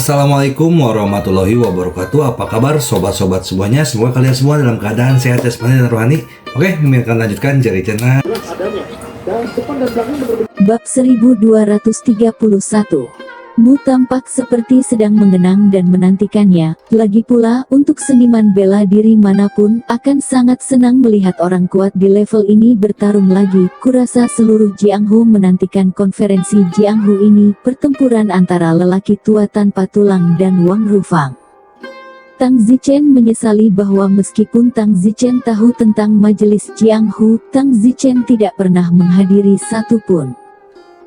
Assalamualaikum warahmatullahi wabarakatuh. Apa kabar sobat-sobat semuanya? Semoga kalian semua dalam keadaan sehat jasmani dan rohani. Oke, kami akan lanjutkan cerita. Bab 1231. Mu tampak seperti sedang mengenang dan menantikannya. Lagi pula, untuk seniman bela diri manapun akan sangat senang melihat orang kuat di level ini bertarung lagi. Kurasa seluruh Jianghu menantikan konferensi Jianghu ini, pertempuran antara lelaki tua tanpa tulang dan Wang Rufang. Tang Zichen menyesali bahwa meskipun Tang Zichen tahu tentang majelis Jianghu, Tang Zichen tidak pernah menghadiri satupun.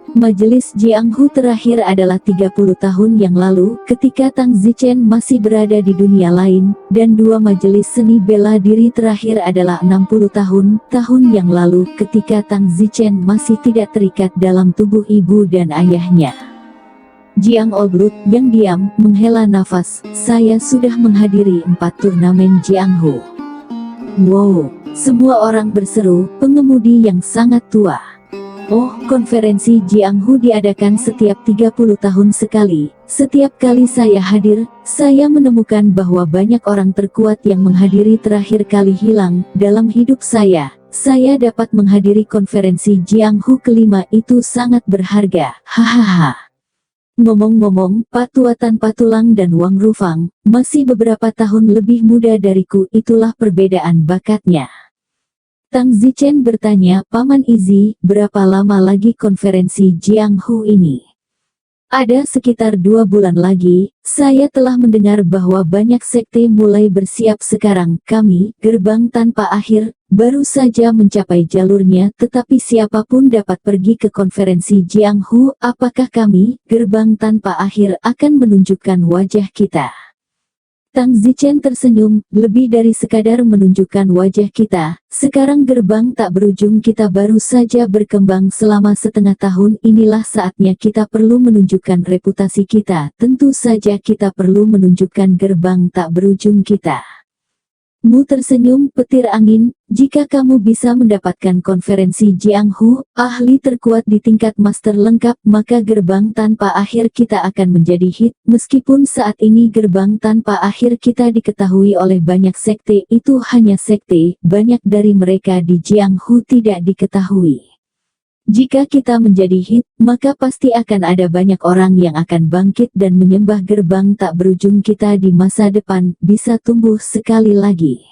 Majelis Jianghu terakhir adalah 30 tahun yang lalu, ketika Tang Zichen masih berada di dunia lain, dan dua majelis seni bela diri terakhir adalah 60 tahun yang lalu, ketika Tang Zichen masih tidak terikat dalam tubuh ibu dan ayahnya. Jiang Olblut yang diam, menghela nafas. Saya sudah menghadiri 4 turnamen Jianghu. Wow, semua orang berseru, pengemudi yang sangat tua. Oh, konferensi Jianghu diadakan setiap 30 tahun sekali. Setiap kali saya hadir, saya menemukan bahwa banyak orang terkuat yang menghadiri terakhir kali hilang. Dalam hidup saya dapat menghadiri konferensi Jianghu kelima, itu sangat berharga. Hahaha. Ngomong-ngomong, Pak Tua tanpa tulang dan Wang Rufang masih beberapa tahun lebih muda dariku, itulah perbedaan bakatnya. Tang Zichen bertanya, Paman Izi, berapa lama lagi konferensi Jianghu ini? Ada sekitar 2 bulan lagi. Saya telah mendengar bahwa banyak sekte mulai bersiap sekarang. Kami, Gerbang Tanpa Akhir, baru saja mencapai jalurnya, tetapi siapapun dapat pergi ke konferensi Jianghu. Apakah kami, Gerbang Tanpa Akhir, akan menunjukkan wajah kita? Tang Zichen tersenyum, lebih dari sekadar menunjukkan wajah kita. Sekarang gerbang tak berujung kita baru saja berkembang selama setengah tahun. Inilah saatnya kita perlu menunjukkan reputasi kita. Tentu saja kita perlu menunjukkan gerbang tak berujung kita. Mu tersenyum, petir angin. Jika kamu bisa mendapatkan konferensi Jianghu, ahli terkuat di tingkat master lengkap, maka Gerbang Tanpa Akhir kita akan menjadi hit. Meskipun saat ini Gerbang Tanpa Akhir kita diketahui oleh banyak sekte, itu hanya sekte, banyak dari mereka di Jianghu tidak diketahui. Jika kita menjadi hit, maka pasti akan ada banyak orang yang akan bangkit dan menyembah gerbang tak berujung kita di masa depan, bisa tumbuh sekali lagi.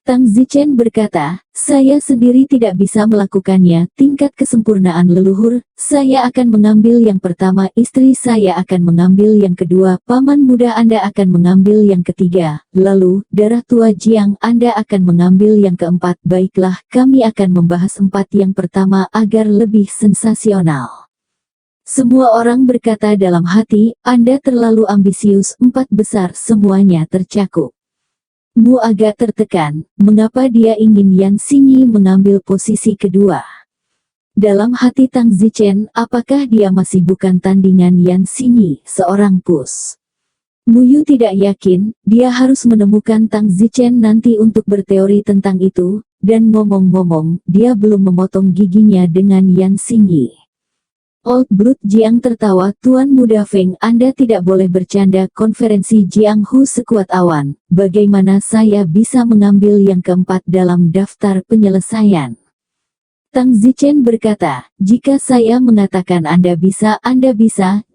Tang Zichen berkata, saya sendiri tidak bisa melakukannya, tingkat kesempurnaan leluhur, saya akan mengambil yang pertama, istri saya akan mengambil yang kedua, paman muda Anda akan mengambil yang ketiga, lalu, darah tua Jiang Anda akan mengambil yang keempat. Baiklah, kami akan membahas 4 yang pertama agar lebih sensasional. Semua orang berkata dalam hati, Anda terlalu ambisius, 4 besar semuanya tercakup. Mu agak tertekan, mengapa dia ingin Yan Xingyi mengambil posisi kedua? Dalam hati Tang Zichen, apakah dia masih bukan tandingan Yan Xingyi, seorang pus? Muyu tidak yakin, dia harus menemukan Tang Zichen nanti untuk berteori tentang itu, dan ngomong-ngomong, dia belum memotong giginya dengan Yan Xingyi. Old Blood Jiang tertawa, Tuan Muda Feng, Anda tidak boleh bercanda. Konferensi Jianghu sekuat awan. Bagaimana saya bisa mengambil yang keempat dalam daftar penyelesaian? Tang Zichen berkata, jika saya mengatakan Anda bisa,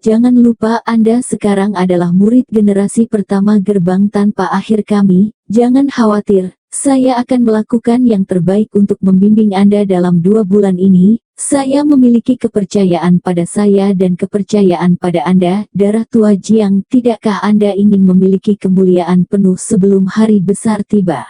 jangan lupa Anda sekarang adalah murid generasi pertama Gerbang Tanpa Akhir kami. Jangan khawatir, saya akan melakukan yang terbaik untuk membimbing Anda dalam 2 bulan ini. Saya memiliki kepercayaan pada saya dan kepercayaan pada Anda, darah tua Jiang. Tidakkah Anda ingin memiliki kemuliaan penuh sebelum hari besar tiba?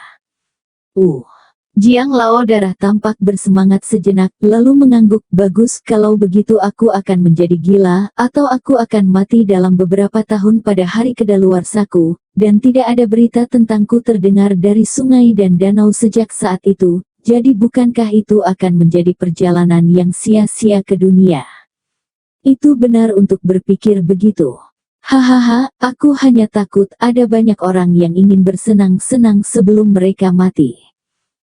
Jiang Lao darah tampak bersemangat sejenak, lalu mengangguk, bagus, kalau begitu aku akan menjadi gila, atau aku akan mati dalam beberapa tahun pada hari kedaluarsaku, dan tidak ada berita tentangku terdengar dari sungai dan danau sejak saat itu. Jadi bukankah itu akan menjadi perjalanan yang sia-sia ke dunia? Itu benar untuk berpikir begitu. Hahaha, aku hanya takut ada banyak orang yang ingin bersenang-senang sebelum mereka mati.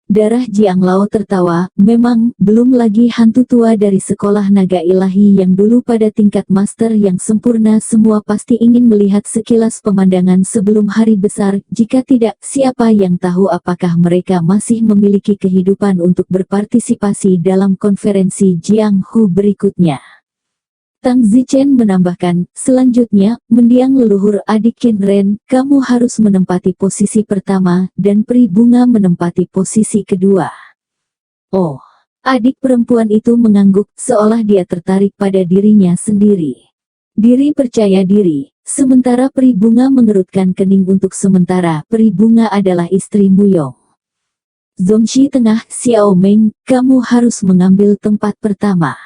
Darah Jiang Lao tertawa, memang, belum lagi hantu tua dari sekolah naga ilahi yang dulu pada tingkat master yang sempurna semua pasti ingin melihat sekilas pemandangan sebelum hari besar, jika tidak, siapa yang tahu apakah mereka masih memiliki kehidupan untuk berpartisipasi dalam konferensi Jiang Hu berikutnya. Tang Zichen menambahkan, selanjutnya, mendiang leluhur adik Qin Ren, kamu harus menempati posisi pertama, dan Pri Bunga menempati posisi kedua. Oh, adik perempuan itu mengangguk, seolah dia tertarik pada dirinya sendiri. Diri percaya diri, sementara Pri Bunga mengerutkan kening untuk sementara, Pri Bunga adalah istri Muyong. Zongxi tengah, Xiao Meng, kamu harus mengambil tempat pertama.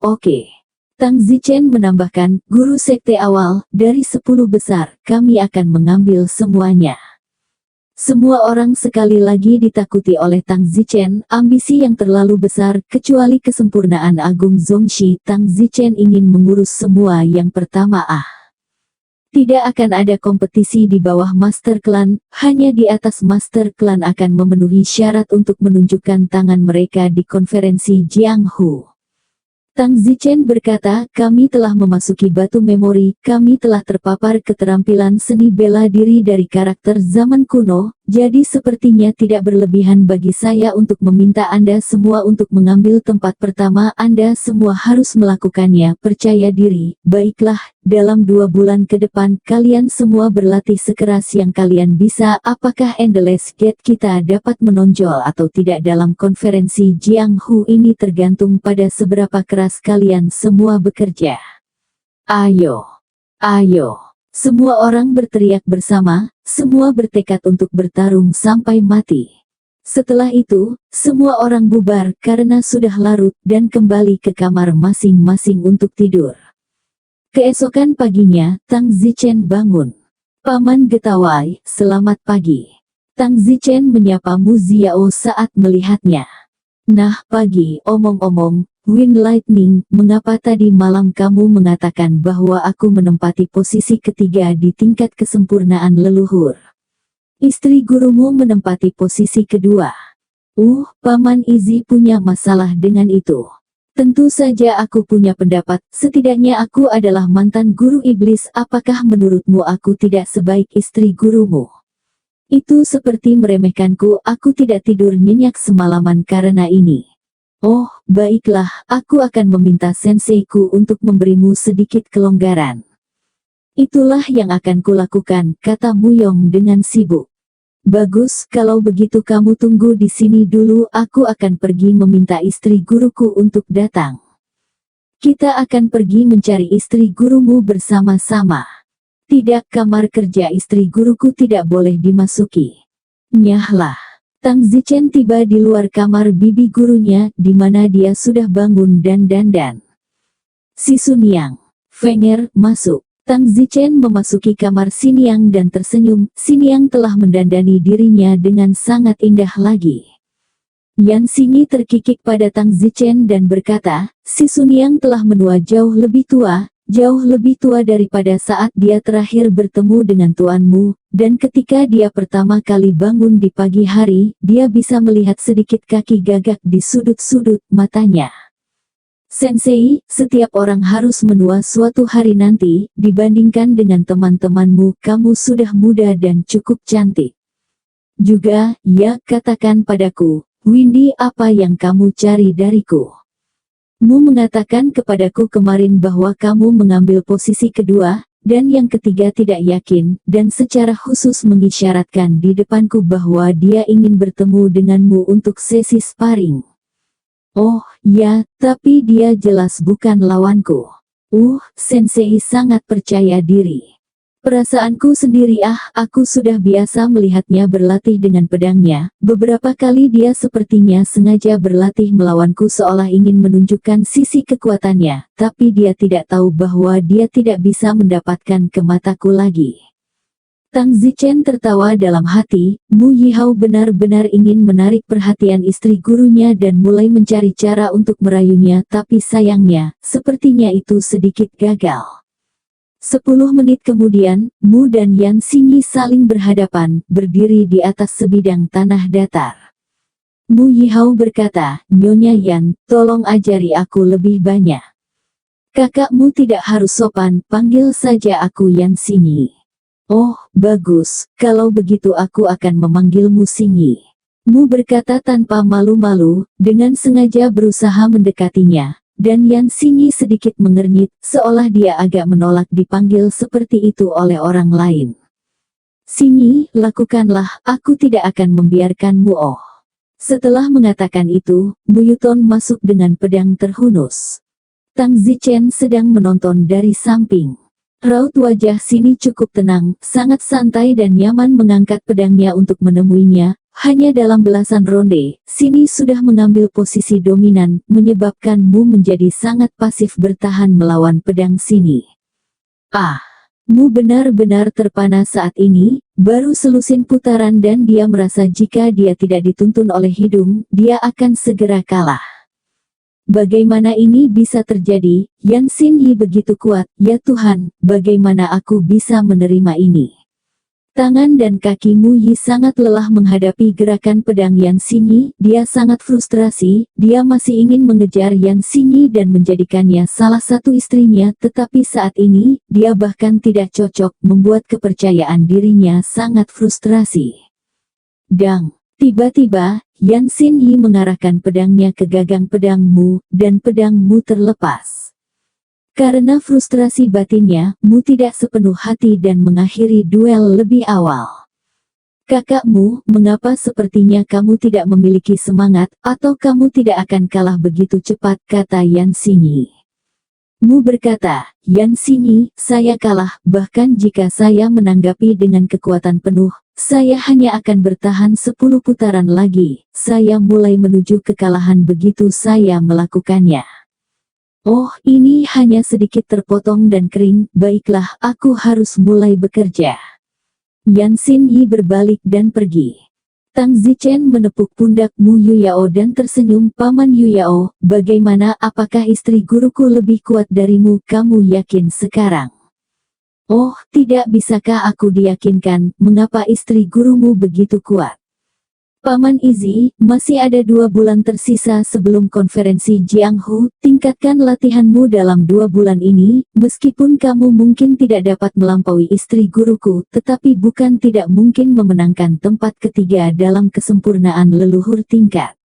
Oke. Tang Zichen menambahkan, guru sekte awal, dari 10 besar, kami akan mengambil semuanya. Semua orang sekali lagi ditakuti oleh Tang Zichen, ambisi yang terlalu besar, kecuali kesempurnaan agung Zongxi, Tang Zichen ingin mengurus semua yang pertama. Tidak akan ada kompetisi di bawah Master Clan, hanya di atas Master Clan akan memenuhi syarat untuk menunjukkan tangan mereka di konferensi Jiang Hu. Tang Zichen berkata, kami telah memasuki batu memori, kami telah terpapar keterampilan seni bela diri dari karakter zaman kuno, jadi sepertinya tidak berlebihan bagi saya untuk meminta Anda semua untuk mengambil tempat pertama. Anda semua harus melakukannya, percaya diri, baiklah, dalam 2 bulan ke depan, kalian semua berlatih sekeras yang kalian bisa. Apakah Endless Gate kita dapat menonjol atau tidak dalam konferensi Jiang Hu ini tergantung pada seberapa keras kalian semua bekerja. Ayo. Semua orang berteriak bersama, semua bertekad untuk bertarung sampai mati. Setelah itu, semua orang bubar karena sudah larut dan kembali ke kamar masing-masing untuk tidur. Keesokan paginya, Tang Zichen bangun. Paman Getawai, selamat pagi. Tang Zichen menyapa Mu Ziao saat melihatnya. Nah, pagi, omong-omong, Wind Lightning, mengapa tadi malam kamu mengatakan bahwa aku menempati posisi ketiga di tingkat kesempurnaan leluhur? Istri gurumu menempati posisi kedua. Paman Izzy punya masalah dengan itu. Tentu saja aku punya pendapat, setidaknya aku adalah mantan guru iblis. Apakah menurutmu aku tidak sebaik istri gurumu? Itu seperti meremehkanku, aku tidak tidur nyenyak semalaman karena ini. Oh, baiklah, aku akan meminta senseiku untuk memberimu sedikit kelonggaran. Itulah yang akan kulakukan, kata Muyong dengan sibuk. Bagus, kalau begitu kamu tunggu di sini dulu, aku akan pergi meminta istri guruku untuk datang. Kita akan pergi mencari istri gurumu bersama-sama. Tidak, kamar kerja istri guruku tidak boleh dimasuki. Nyahlah. Tang Zichen tiba di luar kamar bibi gurunya, di mana dia sudah bangun dan dandan. Si Sunyang, Fenger, masuk. Tang Zichen memasuki kamar Xiniang dan tersenyum. Xiniang telah mendandani dirinya dengan sangat indah lagi. Yan Xingyi terkikik pada Tang Zichen dan berkata, si Sunyang telah menua jauh lebih tua daripada saat dia terakhir bertemu dengan tuanmu, dan ketika dia pertama kali bangun di pagi hari, dia bisa melihat sedikit kaki gagak di sudut-sudut matanya. Sensei, setiap orang harus menua suatu hari nanti, dibandingkan dengan teman-temanmu, kamu sudah muda dan cukup cantik. Juga, ya, katakan padaku, Windy, apa yang kamu cari dariku? Mu mengatakan kepadaku kemarin bahwa kamu mengambil posisi kedua, dan yang ketiga tidak yakin, dan secara khusus mengisyaratkan di depanku bahwa dia ingin bertemu denganmu untuk sesi sparring. Oh, ya, tapi dia jelas bukan lawanku. Sensei sangat percaya diri. Perasaanku sendiri, aku sudah biasa melihatnya berlatih dengan pedangnya. Beberapa kali dia sepertinya sengaja berlatih melawanku seolah ingin menunjukkan sisi kekuatannya, tapi dia tidak tahu bahwa dia tidak bisa mendapatkan ke mataku lagi. Tang Zichen tertawa dalam hati, Mu Yihao benar-benar ingin menarik perhatian istri gurunya dan mulai mencari cara untuk merayunya, tapi sayangnya, sepertinya itu sedikit gagal. 10 menit kemudian, Mu dan Yan Xinyi saling berhadapan, berdiri di atas sebidang tanah datar. Mu Yihao berkata, "Nyonya Yan, tolong ajari aku lebih banyak." "Kakakmu tidak harus sopan, panggil saja aku Yan Xinyi." "Oh, bagus, kalau begitu aku akan memanggilmu Xinyi." Mu berkata tanpa malu-malu, dengan sengaja berusaha mendekatinya. Dan Yan Xinyi sedikit mengernyit, seolah dia agak menolak dipanggil seperti itu oleh orang lain. "Xinyi, lakukanlah, aku tidak akan membiarkanmu." "Oh." Setelah mengatakan itu, Mu Yuton masuk dengan pedang terhunus. Tang Zichen sedang menonton dari samping. Raut wajah Xinyi cukup tenang, sangat santai dan nyaman mengangkat pedangnya untuk menemuinya. Hanya dalam belasan ronde, Xinyi sudah mengambil posisi dominan, menyebabkan Mu menjadi sangat pasif bertahan melawan pedang Xinyi. Mu benar-benar terpana saat ini, baru selusin putaran dan dia merasa jika dia tidak dituntun oleh hidung, dia akan segera kalah. Bagaimana ini bisa terjadi? Yan Xinyi begitu kuat, ya Tuhan, bagaimana aku bisa menerima ini? Tangan dan kaki Mu Yi sangat lelah menghadapi gerakan pedang Yan Xinyi, dia sangat frustrasi, dia masih ingin mengejar Yan Xinyi dan menjadikannya salah satu istrinya, tetapi saat ini, dia bahkan tidak cocok, membuat kepercayaan dirinya sangat frustrasi. Dang! Tiba-tiba, Yan Xinyi mengarahkan pedangnya ke gagang pedang Mu, dan pedang Mu terlepas. Karena frustrasi batinnya, Mu tidak sepenuh hati dan mengakhiri duel lebih awal. "Kakakmu, mengapa sepertinya kamu tidak memiliki semangat, atau kamu tidak akan kalah begitu cepat?" kata Yan Xinyi. Mu berkata, "Yan Xinyi, saya kalah, bahkan jika saya menanggapi dengan kekuatan penuh, saya hanya akan bertahan 10 putaran lagi, saya mulai menuju kekalahan begitu saya melakukannya." "Oh, ini hanya sedikit terpotong dan kering, baiklah, aku harus mulai bekerja." Yan Xinyi berbalik dan pergi. Tang Zichen menepuk pundak Mu Yuyao dan tersenyum. "Paman Yuyao, bagaimana, apakah istri guruku lebih kuat darimu, kamu yakin sekarang?" "Oh, tidak bisakah aku diyakinkan, mengapa istri gurumu begitu kuat?" "Paman Izzy, masih ada 2 bulan tersisa sebelum konferensi Jianghu, tingkatkan latihanmu dalam 2 bulan ini, meskipun kamu mungkin tidak dapat melampaui istri guruku, tetapi bukan tidak mungkin memenangkan tempat ketiga dalam kesempurnaan leluhur tingkat.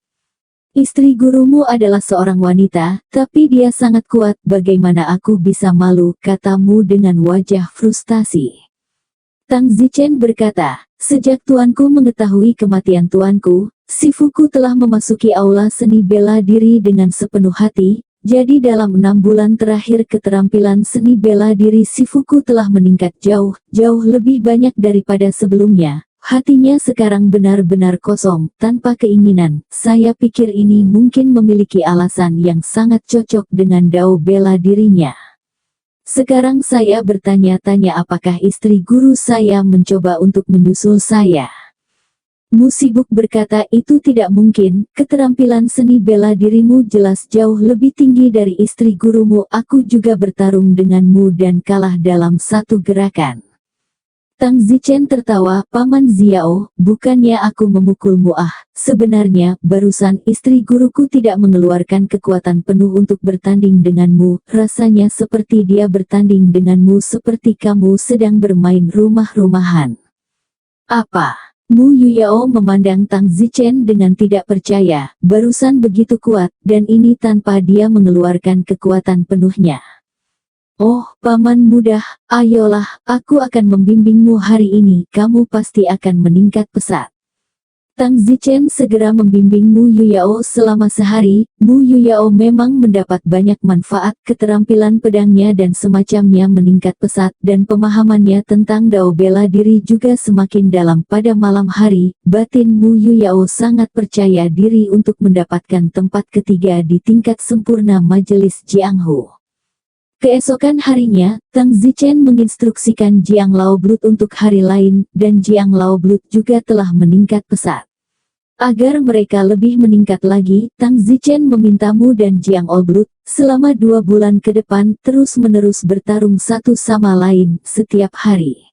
Istri gurumu adalah seorang wanita, tapi dia sangat kuat, bagaimana aku bisa malu?" katamu dengan wajah frustasi. Tang Zichen berkata, "Sejak tuanku mengetahui kematian tuanku, Sifuku telah memasuki aula seni bela diri dengan sepenuh hati, jadi dalam 6 bulan terakhir keterampilan seni bela diri Sifuku telah meningkat jauh lebih banyak daripada sebelumnya. Hatinya sekarang benar-benar kosong, tanpa keinginan. Saya pikir ini mungkin memiliki alasan yang sangat cocok dengan dao bela dirinya. Sekarang saya bertanya-tanya apakah istri guru saya mencoba untuk menyusul saya." Mu sibuk berkata, "Itu tidak mungkin, keterampilan seni bela dirimu jelas jauh lebih tinggi dari istri gurumu. Aku juga bertarung denganmu dan kalah dalam satu gerakan." Tang Zichen tertawa, "Paman Xiao, bukannya aku memukulmu sebenarnya, barusan istri guruku tidak mengeluarkan kekuatan penuh untuk bertanding denganmu, rasanya seperti dia bertanding denganmu seperti kamu sedang bermain rumah-rumahan." "Apa?" Mu Yuyao memandang Tang Zichen dengan tidak percaya, barusan begitu kuat, dan ini tanpa dia mengeluarkan kekuatan penuhnya. "Oh, paman mudah, ayolah, aku akan membimbingmu hari ini, kamu pasti akan meningkat pesat." Tang Zichen segera membimbing Mu Yuyao selama sehari. Mu Yuyao memang mendapat banyak manfaat, keterampilan pedangnya dan semacamnya meningkat pesat, dan pemahamannya tentang dao bela diri juga semakin dalam. Pada malam hari, batin Mu Yuyao sangat percaya diri untuk mendapatkan tempat ketiga di tingkat sempurna majelis Jianghu. Keesokan harinya, Tang Zichen menginstruksikan Jiang Laoblut untuk hari lain, dan Jiang Laoblut juga telah meningkat pesat. Agar mereka lebih meningkat lagi, Tang Zichen meminta Mu dan Jiang Laoblut, selama 2 bulan ke depan terus-menerus bertarung satu sama lain setiap hari.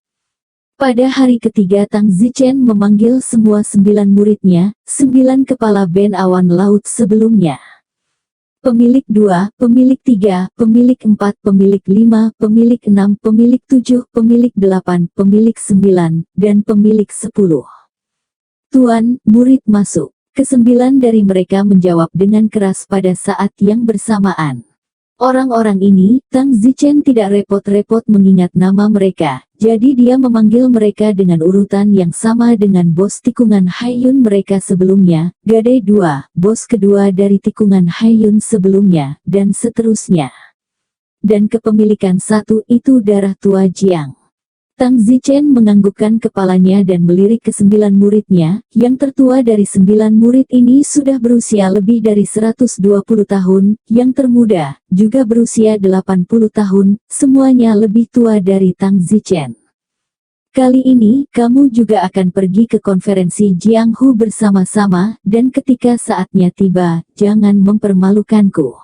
Pada hari ketiga Tang Zichen memanggil semua 9 muridnya, 9 kepala band awan laut sebelumnya. Pemilik 2, pemilik 3, pemilik 4, pemilik 5, pemilik 6, pemilik 7, pemilik 8, pemilik 9, dan pemilik 10. Tuan, murid masuk. Kesembilan dari mereka menjawab dengan keras pada saat yang bersamaan. Orang-orang ini, Tang Zichen tidak repot-repot mengingat nama mereka, jadi dia memanggil mereka dengan urutan yang sama dengan bos tikungan Haiyun mereka sebelumnya, Gadai 2, bos kedua dari tikungan Haiyun sebelumnya, dan seterusnya. Dan kepemilikan satu itu darah tua Jiang. Tang Zichen menganggukkan kepalanya dan melirik ke 9 muridnya, yang tertua dari 9 murid ini sudah berusia lebih dari 120 tahun, yang termuda, juga berusia 80 tahun, semuanya lebih tua dari Tang Zichen. Kali ini, kamu juga akan pergi ke konferensi Jianghu bersama-sama, dan ketika saatnya tiba, jangan mempermalukanku.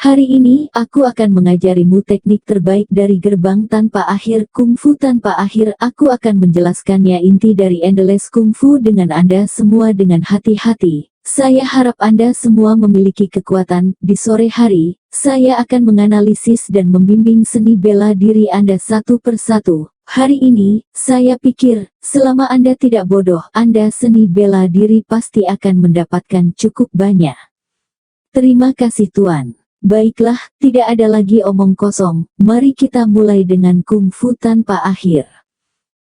Hari ini, aku akan mengajarimu teknik terbaik dari gerbang tanpa akhir, kungfu tanpa akhir. Aku akan menjelaskannya inti dari Endless Kungfu dengan Anda semua dengan hati-hati. Saya harap Anda semua memiliki kekuatan. Di sore hari, saya akan menganalisis dan membimbing seni bela diri Anda satu persatu. Hari ini, saya pikir, selama Anda tidak bodoh, Anda seni bela diri pasti akan mendapatkan cukup banyak. Terima kasih Tuan. Baiklah, tidak ada lagi omong kosong, mari kita mulai dengan kungfu tanpa akhir.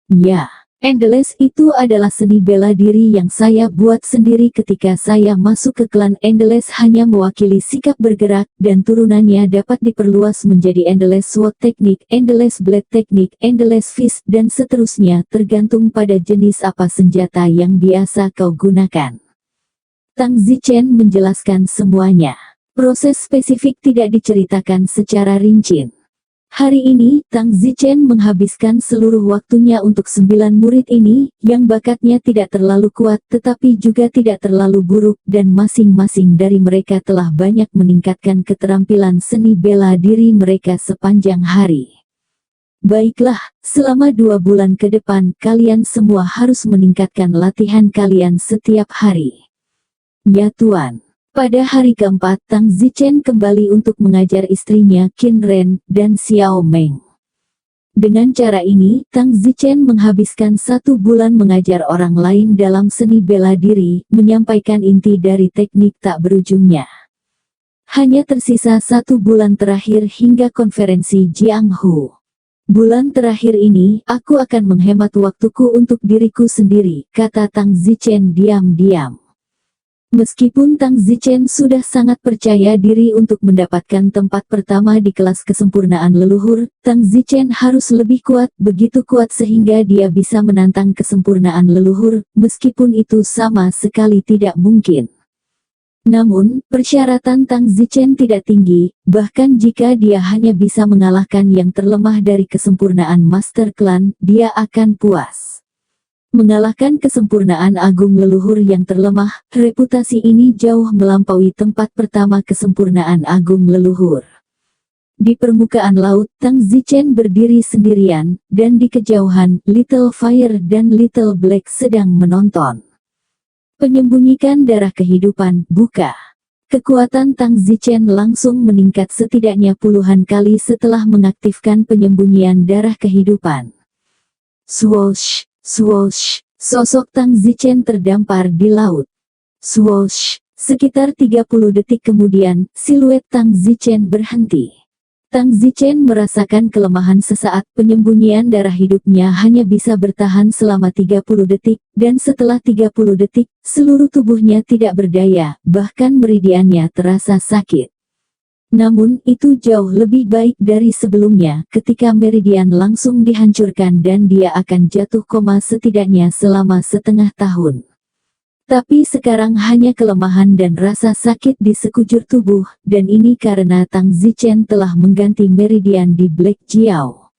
Ya, Endless itu adalah seni bela diri yang saya buat sendiri ketika saya masuk ke klan Endless, hanya mewakili sikap bergerak, dan turunannya dapat diperluas menjadi Endless Sword Teknik, Endless Blade Teknik, Endless Fist, dan seterusnya tergantung pada jenis apa senjata yang biasa kau gunakan. Tang Zichen menjelaskan semuanya. Proses spesifik tidak diceritakan secara rinci. Hari ini, Tang Zichen menghabiskan seluruh waktunya untuk 9 murid ini, yang bakatnya tidak terlalu kuat tetapi juga tidak terlalu buruk, dan masing-masing dari mereka telah banyak meningkatkan keterampilan seni bela diri mereka sepanjang hari. Baiklah, selama 2 bulan ke depan kalian semua harus meningkatkan latihan kalian setiap hari. Ya Tuan. Pada hari keempat, Tang Zichen kembali untuk mengajar istrinya Qin Ren dan Xiao Meng. Dengan cara ini, Tang Zichen menghabiskan 1 bulan mengajar orang lain dalam seni bela diri, menyampaikan inti dari teknik tak berujungnya. Hanya tersisa 1 bulan terakhir hingga konferensi Jianghu. Bulan terakhir ini, aku akan menghemat waktuku untuk diriku sendiri, kata Tang Zichen diam-diam. Meskipun Tang Zichen sudah sangat percaya diri untuk mendapatkan tempat pertama di kelas kesempurnaan leluhur, Tang Zichen harus lebih kuat, begitu kuat sehingga dia bisa menantang kesempurnaan leluhur, meskipun itu sama sekali tidak mungkin. Namun, persyaratan Tang Zichen tidak tinggi, bahkan jika dia hanya bisa mengalahkan yang terlemah dari kesempurnaan Master Clan, dia akan puas. Mengalahkan kesempurnaan agung leluhur yang terlemah, reputasi ini jauh melampaui tempat pertama kesempurnaan agung leluhur. Di permukaan laut, Tang Zichen berdiri sendirian, dan di kejauhan, Little Fire dan Little Black sedang menonton. Penyembunyikan darah kehidupan, buka. Kekuatan Tang Zichen langsung meningkat setidaknya puluhan kali setelah mengaktifkan penyembunyian darah kehidupan. Swoosh! Swoosh, sosok Tang Zichen terdampar di laut. Swoosh, sekitar 30 detik kemudian, siluet Tang Zichen berhenti. Tang Zichen merasakan kelemahan sesaat, penyembunyian darah hidupnya hanya bisa bertahan selama 30 detik, dan setelah 30 detik, seluruh tubuhnya tidak berdaya, bahkan meridiannya terasa sakit. Namun, itu jauh lebih baik dari sebelumnya, ketika meridian langsung dihancurkan dan dia akan jatuh koma setidaknya selama setengah tahun. Tapi sekarang hanya kelemahan dan rasa sakit di sekujur tubuh, dan ini karena Tang Zichen telah mengganti meridian di Black Jiao.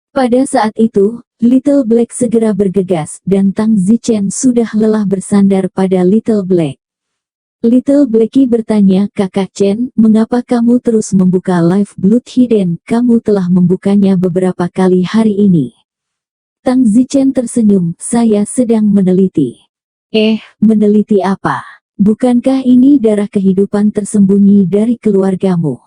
Pada saat itu, Little Black segera bergegas, dan Tang Zichen sudah lelah bersandar pada Little Black. Little Blacky bertanya, Kakak Chen, mengapa kamu terus membuka live Blood Hidden? Kamu telah membukanya beberapa kali hari ini. Tang Zichen tersenyum, saya sedang meneliti. Meneliti apa? Bukankah ini darah kehidupan tersembunyi dari keluargamu?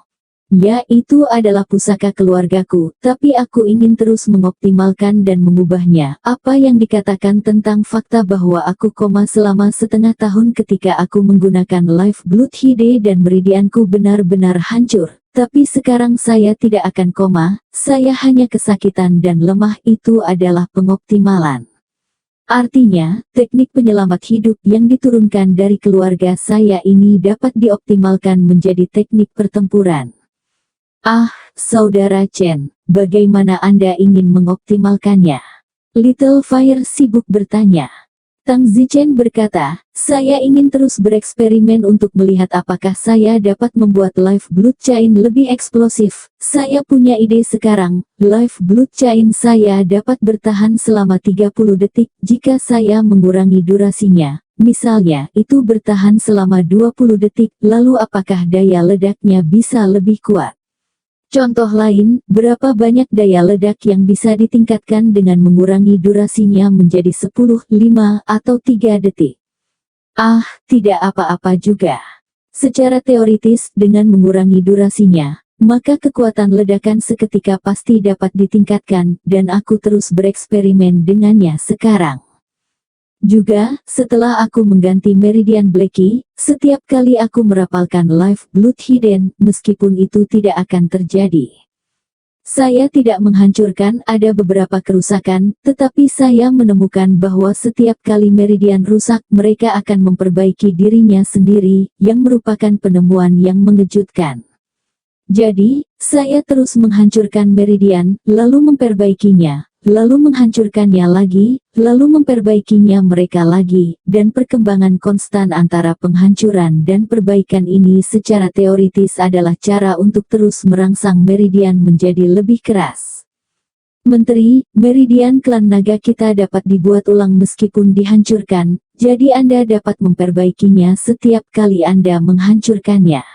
Ya, itu adalah pusaka keluargaku, tapi aku ingin terus mengoptimalkan dan mengubahnya. Apa yang dikatakan tentang fakta bahwa aku koma selama setengah tahun ketika aku menggunakan Live Blood Hide dan meridianku benar-benar hancur. Tapi sekarang saya tidak akan koma, saya hanya kesakitan dan lemah. Itu adalah pengoptimalan. Artinya, teknik penyelamat hidup yang diturunkan dari keluarga saya ini dapat dioptimalkan menjadi teknik pertempuran. Saudara Chen, bagaimana Anda ingin mengoptimalkannya? Little Fire sibuk bertanya. Tang Zichen berkata, saya ingin terus bereksperimen untuk melihat apakah saya dapat membuat Live Blood Chain lebih eksplosif. Saya punya ide sekarang, Live Blood Chain saya dapat bertahan selama 30 detik jika saya mengurangi durasinya. Misalnya, itu bertahan selama 20 detik, lalu apakah daya ledaknya bisa lebih kuat? Contoh lain, berapa banyak daya ledak yang bisa ditingkatkan dengan mengurangi durasinya menjadi 10, 5, atau 3 detik? Tidak apa-apa juga. Secara teoritis, dengan mengurangi durasinya, maka kekuatan ledakan seketika pasti dapat ditingkatkan, dan aku terus bereksperimen dengannya sekarang. Juga, setelah aku mengganti Meridian Blacky, setiap kali aku merapalkan Live Blood Hidden, meskipun itu tidak akan terjadi. Saya tidak menghancurkan, ada beberapa kerusakan, tetapi saya menemukan bahwa setiap kali Meridian rusak, mereka akan memperbaiki dirinya sendiri, yang merupakan penemuan yang mengejutkan. Jadi, saya terus menghancurkan Meridian, lalu memperbaikinya, lalu menghancurkannya lagi, lalu memperbaikinya mereka lagi, dan perkembangan konstan antara penghancuran dan perbaikan ini secara teoritis adalah cara untuk terus merangsang Meridian menjadi lebih keras. Menteri, Meridian klan naga kita dapat dibuat ulang meskipun dihancurkan, jadi Anda dapat memperbaikinya setiap kali Anda menghancurkannya.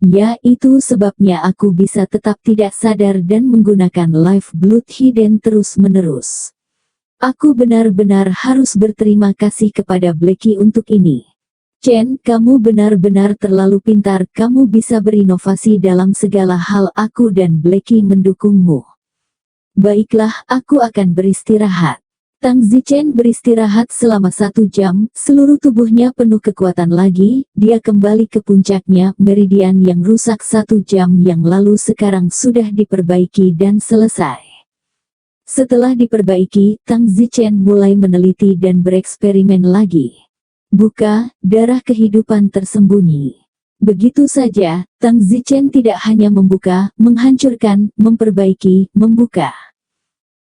Ya, itu sebabnya aku bisa tetap tidak sadar dan menggunakan Live Blood Hidden terus-menerus. Aku benar-benar harus berterima kasih kepada Blacky untuk ini. Chen, kamu benar-benar terlalu pintar, kamu bisa berinovasi dalam segala hal. Aku dan Blacky mendukungmu. Baiklah, aku akan beristirahat. Tang Zichen beristirahat selama 1 jam, seluruh tubuhnya penuh kekuatan lagi, dia kembali ke puncaknya. Meridian yang rusak 1 jam yang lalu sekarang sudah diperbaiki dan selesai. Setelah diperbaiki, Tang Zichen mulai meneliti dan bereksperimen lagi. Buka, darah kehidupan tersembunyi. Begitu saja, Tang Zichen tidak hanya membuka, menghancurkan, memperbaiki, membuka.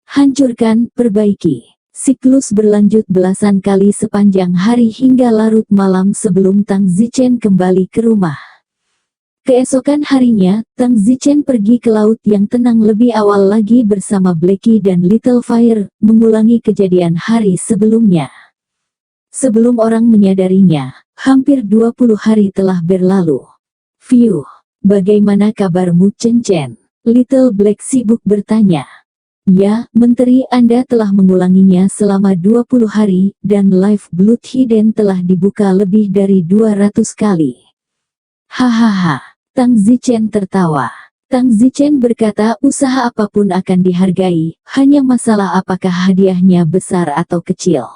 Hancurkan, perbaiki. Siklus berlanjut belasan kali sepanjang hari hingga larut malam sebelum Tang Zichen kembali ke rumah. Keesokan harinya, Tang Zichen pergi ke laut yang tenang lebih awal lagi bersama Blacky dan Little Fire, mengulangi kejadian hari sebelumnya. Sebelum orang menyadarinya, hampir 20 hari telah berlalu. Phew, bagaimana kabarmu Chen Chen? Little Black sibuk bertanya. Ya, Menteri, Anda telah mengulanginya selama 20 hari, dan Live Blood Hidden telah dibuka lebih dari 200 kali. Hahaha, Tang Zichen tertawa. Tang Zichen berkata usaha apapun akan dihargai, hanya masalah apakah hadiahnya besar atau kecil.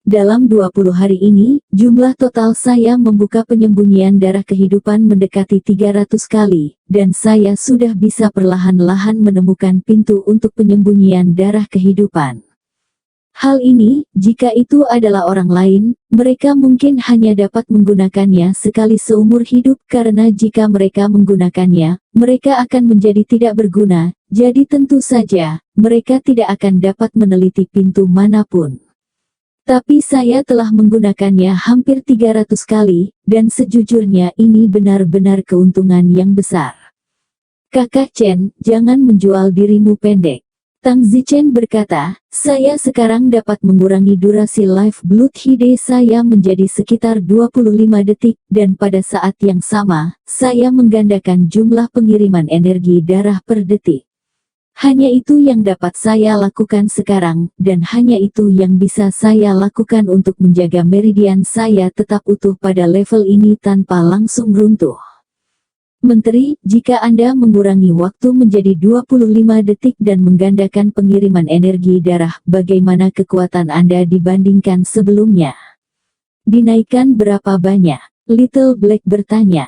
Dalam 20 hari ini, jumlah total saya membuka penyembunyian darah kehidupan mendekati 300 kali, dan saya sudah bisa perlahan-lahan menemukan pintu untuk penyembunyian darah kehidupan. Hal ini, jika itu adalah orang lain, mereka mungkin hanya dapat menggunakannya sekali seumur hidup karena jika mereka menggunakannya, mereka akan menjadi tidak berguna, jadi tentu saja, mereka tidak akan dapat meneliti pintu manapun. Tapi saya telah menggunakannya hampir 300 kali, dan sejujurnya ini benar-benar keuntungan yang besar. Kakak Chen, jangan menjual dirimu pendek. Tang Zichen berkata, saya sekarang dapat mengurangi durasi live blood hide saya menjadi sekitar 25 detik, dan pada saat yang sama, saya menggandakan jumlah pengiriman energi darah per detik. Hanya itu yang dapat saya lakukan sekarang, dan hanya itu yang bisa saya lakukan untuk menjaga meridian saya tetap utuh pada level ini tanpa langsung runtuh. Menteri, jika Anda mengurangi waktu menjadi 25 detik dan menggandakan pengiriman energi darah, bagaimana kekuatan Anda dibandingkan sebelumnya? Dinaikkan berapa banyak? Little Black bertanya.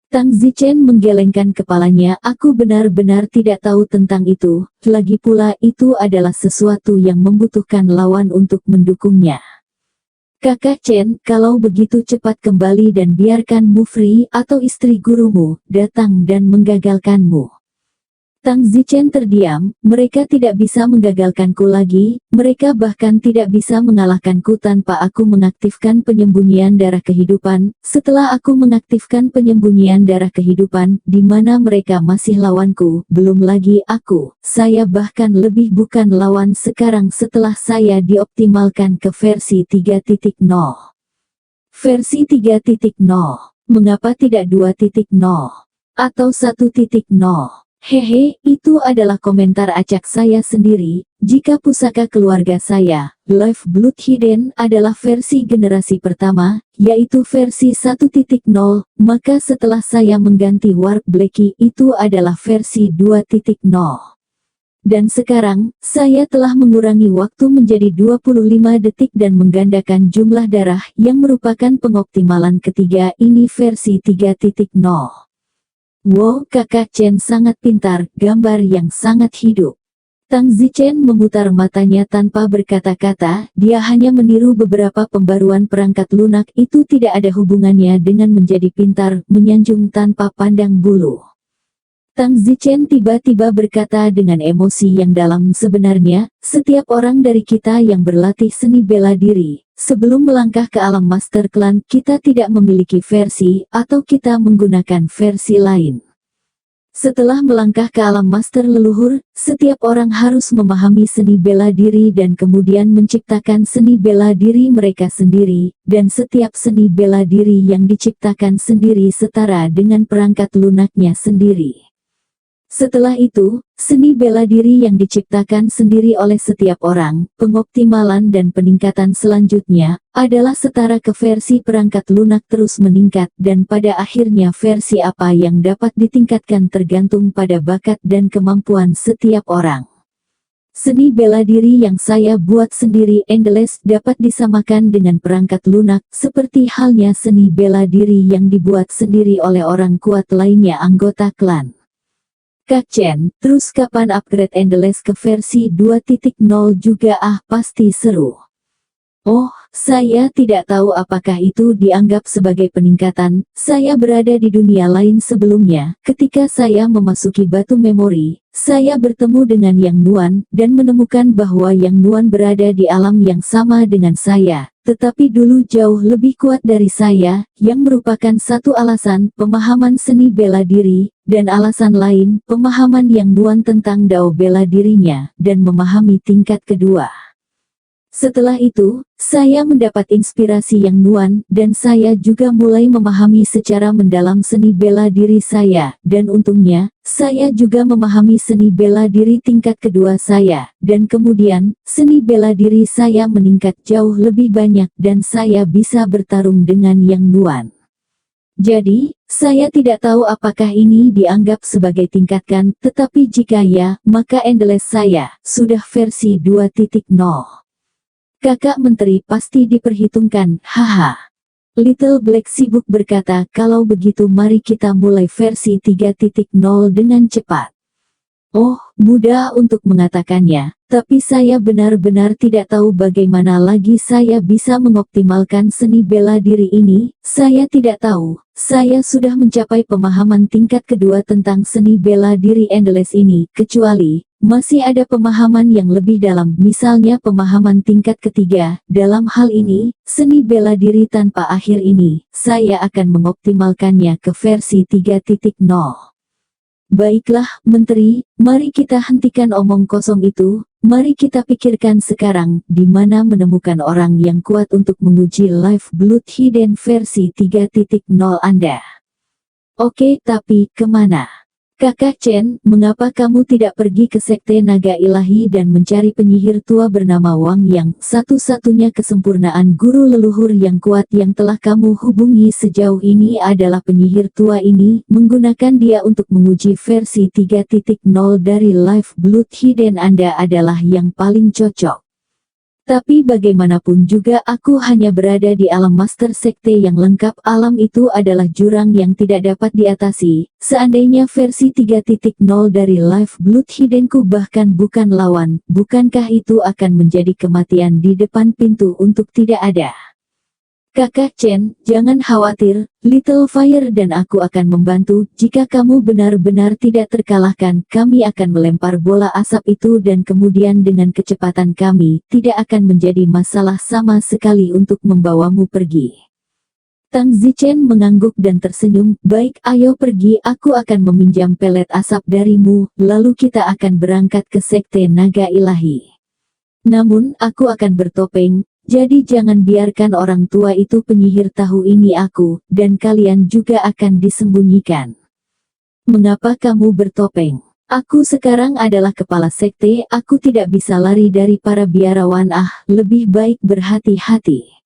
Tang Zichen menggelengkan kepalanya, aku benar-benar tidak tahu tentang itu, lagi pula itu adalah sesuatu yang membutuhkan lawan untuk mendukungnya. Kakak Chen, kalau begitu cepat kembali dan biarkan Mufri atau istri gurumu datang dan menggagalkanmu. Tang Zichen terdiam, mereka tidak bisa menggagalkanku lagi, mereka bahkan tidak bisa mengalahkanku tanpa aku mengaktifkan penyembunyian darah kehidupan. Setelah aku mengaktifkan penyembunyian darah kehidupan, di mana mereka masih lawanku, belum lagi saya bahkan lebih bukan lawan sekarang setelah saya dioptimalkan ke versi 3.0. Versi 3.0, mengapa tidak 2.0? Atau 1.0? Hehe, itu adalah komentar acak saya sendiri. Jika pusaka keluarga saya, Life Blood Hidden, adalah versi generasi pertama, yaitu versi 1.0, maka setelah saya mengganti Warp Blackie itu adalah versi 2.0. Dan sekarang, saya telah mengurangi waktu menjadi 25 detik dan menggandakan jumlah darah yang merupakan pengoptimalan ketiga ini versi 3.0. Wow, kakak Chen sangat pintar, gambar yang sangat hidup. Tang Zichen memutar matanya tanpa berkata-kata, dia hanya meniru beberapa pembaruan perangkat lunak itu tidak ada hubungannya dengan menjadi pintar, menyanjung tanpa pandang bulu. Tang Zichen tiba-tiba berkata dengan emosi yang dalam, sebenarnya, setiap orang dari kita yang berlatih seni bela diri, sebelum melangkah ke alam Master Clan, kita tidak memiliki versi, atau kita menggunakan versi lain. Setelah melangkah ke alam Master Leluhur, setiap orang harus memahami seni bela diri dan kemudian menciptakan seni bela diri mereka sendiri, dan setiap seni bela diri yang diciptakan sendiri setara dengan perangkat lunaknya sendiri. Setelah itu, seni bela diri yang diciptakan sendiri oleh setiap orang, pengoptimalan dan peningkatan selanjutnya, adalah setara ke versi perangkat lunak terus meningkat dan pada akhirnya versi apa yang dapat ditingkatkan tergantung pada bakat dan kemampuan setiap orang. Seni bela diri yang saya buat sendiri Endless dapat disamakan dengan perangkat lunak, seperti halnya seni bela diri yang dibuat sendiri oleh orang kuat lainnya anggota klan. Kak Chen, terus kapan upgrade Endless ke versi 2.0 juga? Pasti seru. Oh, saya tidak tahu apakah itu dianggap sebagai peningkatan. Saya berada di dunia lain sebelumnya. Ketika saya memasuki batu memori, saya bertemu dengan Yang Nuan, dan menemukan bahwa Yang Nuan berada di alam yang sama dengan saya. Tetapi dulu jauh lebih kuat dari saya, yang merupakan satu alasan, pemahaman seni bela diri, dan alasan lain, pemahaman Yang Nuan tentang dao bela dirinya, dan memahami tingkat kedua. Setelah itu, saya mendapat inspirasi Yang Nuan, dan saya juga mulai memahami secara mendalam seni bela diri saya, dan untungnya, saya juga memahami seni bela diri tingkat kedua saya, dan kemudian, seni bela diri saya meningkat jauh lebih banyak dan saya bisa bertarung dengan Yang Nuan. Jadi, saya tidak tahu apakah ini dianggap sebagai tingkatkan, tetapi jika ya, maka Endless saya sudah versi 2.0. Kakak Menteri pasti diperhitungkan, haha. Little Black sibuk berkata, kalau begitu mari kita mulai versi 3.0 dengan cepat. Oh, mudah untuk mengatakannya, tapi saya benar-benar tidak tahu bagaimana lagi saya bisa mengoptimalkan seni bela diri ini. Saya tidak tahu, saya sudah mencapai pemahaman tingkat kedua tentang seni bela diri Endless ini, kecuali masih ada pemahaman yang lebih dalam, misalnya pemahaman tingkat ketiga. Dalam hal ini, seni bela diri tanpa akhir ini, saya akan mengoptimalkannya ke versi 3.0. Baiklah, Menteri, mari kita hentikan omong kosong itu. Mari kita pikirkan sekarang, di mana menemukan orang yang kuat untuk menguji Live Blood Hidden versi 3.0 Anda. Oke, tapi kemana? Kakak Chen, mengapa kamu tidak pergi ke Sekte Naga Ilahi dan mencari penyihir tua bernama Wang Yang, satu-satunya kesempurnaan guru leluhur yang kuat yang telah kamu hubungi sejauh ini adalah penyihir tua ini, menggunakan dia untuk menguji versi 3.0 dari Live Blood Hidden Anda adalah yang paling cocok. Tapi bagaimanapun juga aku hanya berada di alam master sekte yang lengkap. Alam itu adalah jurang yang tidak dapat diatasi. Seandainya versi 3.0 dari Live Blood Hiddenku bahkan bukan lawan, bukankah itu akan menjadi kematian di depan pintu untuk tidak ada? Kakak Chen, jangan khawatir, Little Fire dan aku akan membantu. Jika kamu benar-benar tidak terkalahkan, kami akan melempar bola asap itu dan kemudian dengan kecepatan kami, tidak akan menjadi masalah sama sekali untuk membawamu pergi. Tang Zichen mengangguk dan tersenyum, baik ayo pergi, aku akan meminjam pelet asap darimu, lalu kita akan berangkat ke Sekte Naga Ilahi. Namun, aku akan bertopeng. Jadi jangan biarkan orang tua itu penyihir tahu ini aku, dan kalian juga akan disembunyikan. Mengapa kamu bertopeng? Aku sekarang adalah kepala sekte, aku tidak bisa lari dari para biarawan. Lebih baik berhati-hati.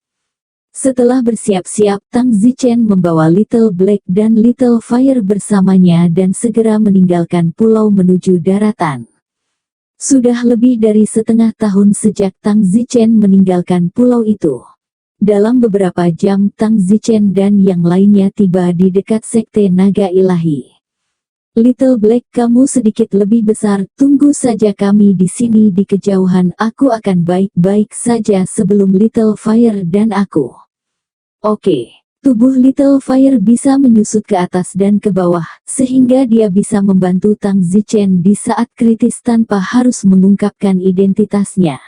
Setelah bersiap-siap, Tang Zichen membawa Little Black dan Little Fire bersamanya dan segera meninggalkan pulau menuju daratan. Sudah lebih dari setengah tahun sejak Tang Zichen meninggalkan pulau itu. Dalam beberapa jam Tang Zichen dan yang lainnya tiba di dekat Sekte Naga Ilahi. Little Black, kamu sedikit lebih besar, tunggu saja kami di sini di kejauhan, aku akan baik-baik saja sebelum Little Fire dan aku. Oke. Tubuh Little Fire bisa menyusut ke atas dan ke bawah, sehingga dia bisa membantu Tang Zichen di saat kritis tanpa harus mengungkapkan identitasnya.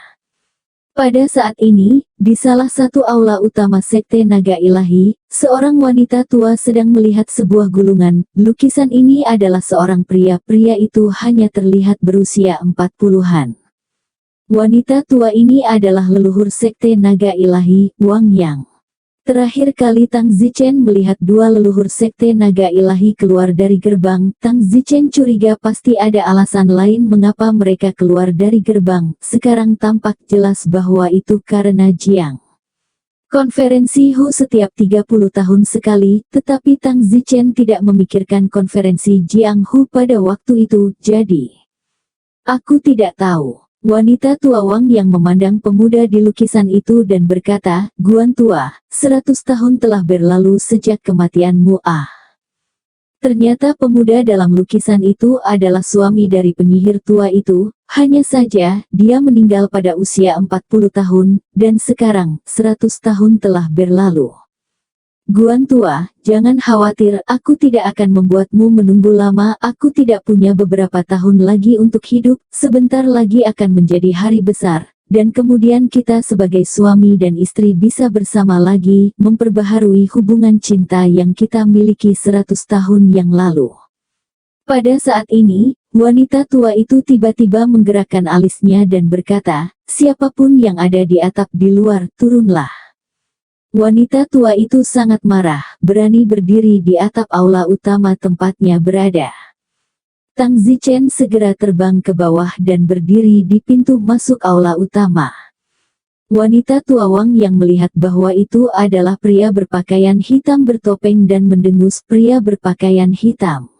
Pada saat ini, di salah satu aula utama Sekte Naga Ilahi, seorang wanita tua sedang melihat sebuah gulungan. Lukisan ini adalah seorang pria. Pria itu hanya terlihat berusia 40-an. Wanita tua ini adalah leluhur Sekte Naga Ilahi, Wang Yang. Terakhir kali Tang Zichen melihat dua leluhur Sekte Naga Ilahi keluar dari gerbang, Tang Zichen curiga pasti ada alasan lain mengapa mereka keluar dari gerbang. Sekarang tampak jelas bahwa itu karena Jiang. Konferensi Hu setiap 30 tahun sekali, tetapi Tang Zichen tidak memikirkan konferensi Jiang Hu pada waktu itu, jadi aku tidak tahu. Wanita tua Wang yang memandang pemuda di lukisan itu dan berkata, Guan tua, 100 tahun telah berlalu sejak kematianmu. Ternyata pemuda dalam lukisan itu adalah suami dari penyihir tua itu, hanya saja, dia meninggal pada usia 40 tahun, dan sekarang, 100 tahun telah berlalu. Guan tua, jangan khawatir, aku tidak akan membuatmu menunggu lama, aku tidak punya beberapa tahun lagi untuk hidup, sebentar lagi akan menjadi hari besar, dan kemudian kita sebagai suami dan istri bisa bersama lagi, memperbaharui hubungan cinta yang kita miliki 100 tahun yang lalu. Pada saat ini, wanita tua itu tiba-tiba menggerakkan alisnya dan berkata, siapapun yang ada di atap di luar, turunlah. Wanita tua itu sangat marah, berani berdiri di atap aula utama tempatnya berada. Tang Zichen segera terbang ke bawah dan berdiri di pintu masuk aula utama. Wanita tua Wang yang melihat bahwa itu adalah pria berpakaian hitam bertopeng dan mendengus pria berpakaian hitam.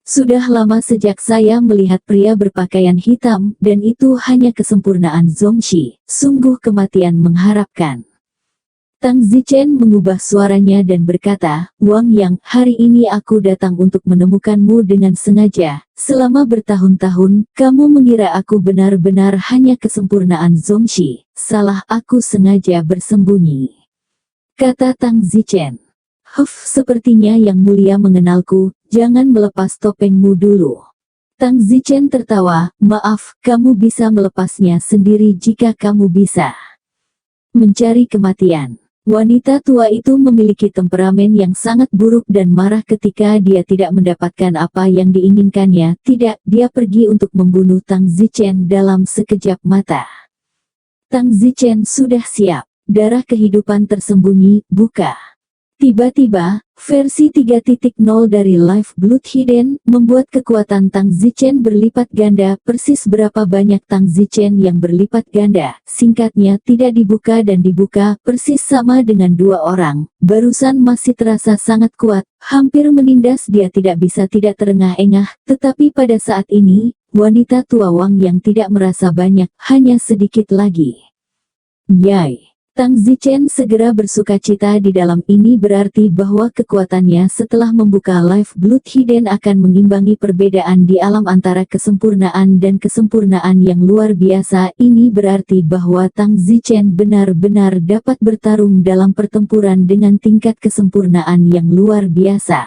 Sudah lama sejak saya melihat pria berpakaian hitam, dan itu hanya kesempurnaan Zongxi, sungguh kematian mengharapkan. Tang Zichen mengubah suaranya dan berkata, Wang Yang, hari ini aku datang untuk menemukanmu dengan sengaja. Selama bertahun-tahun, kamu mengira aku benar-benar hanya kesempurnaan Zongxi. Salah, aku sengaja bersembunyi. Kata Tang Zichen. Sepertinya Yang Mulia mengenalku, jangan melepas topengmu dulu. Tang Zichen tertawa, maaf, kamu bisa melepasnya sendiri jika kamu bisa mencari kematian. Wanita tua itu memiliki temperamen yang sangat buruk dan marah ketika dia tidak mendapatkan apa yang diinginkannya. Tidak, dia pergi untuk membunuh Tang Zichen dalam sekejap mata. Tang Zichen sudah siap. Darah kehidupan tersembunyi, buka. Tiba-tiba, versi 3.0 dari Life Blood Hidden membuat kekuatan Tang Zichen berlipat ganda. Persis berapa banyak Tang Zichen yang berlipat ganda? Singkatnya, tidak dibuka dan dibuka, persis sama dengan dua orang. Barusan masih terasa sangat kuat, hampir menindas dia tidak bisa tidak terengah-engah, tetapi pada saat ini, wanita tua Wang yang tidak merasa banyak, hanya sedikit lagi. Yai! Tang Zichen segera bersukacita di dalam ini berarti bahwa kekuatannya setelah membuka Life Blood Hidden akan mengimbangi perbedaan di alam antara kesempurnaan dan kesempurnaan yang luar biasa. Ini berarti bahwa Tang Zichen benar-benar dapat bertarung dalam pertempuran dengan tingkat kesempurnaan yang luar biasa.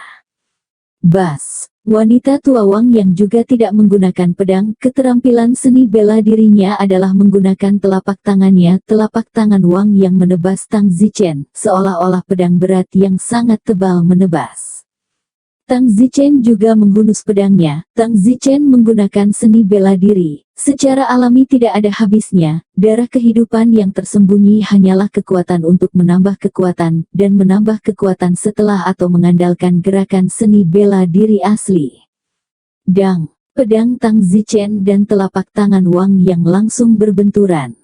Bas! Wanita tua Wang yang juga tidak menggunakan pedang, keterampilan seni bela dirinya adalah menggunakan telapak tangannya. Telapak tangan Wang yang menebas Tang Zichen, seolah-olah pedang berat yang sangat tebal menebas. Tang Zichen juga menghunus pedangnya. Tang Zichen menggunakan seni bela diri. Secara alami tidak ada habisnya, darah kehidupan yang tersembunyi hanyalah kekuatan untuk menambah kekuatan, dan menambah kekuatan setelah atau mengandalkan gerakan seni bela diri asli. Dang! Pedang Tang Zichen dan telapak tangan Wang yang langsung berbenturan.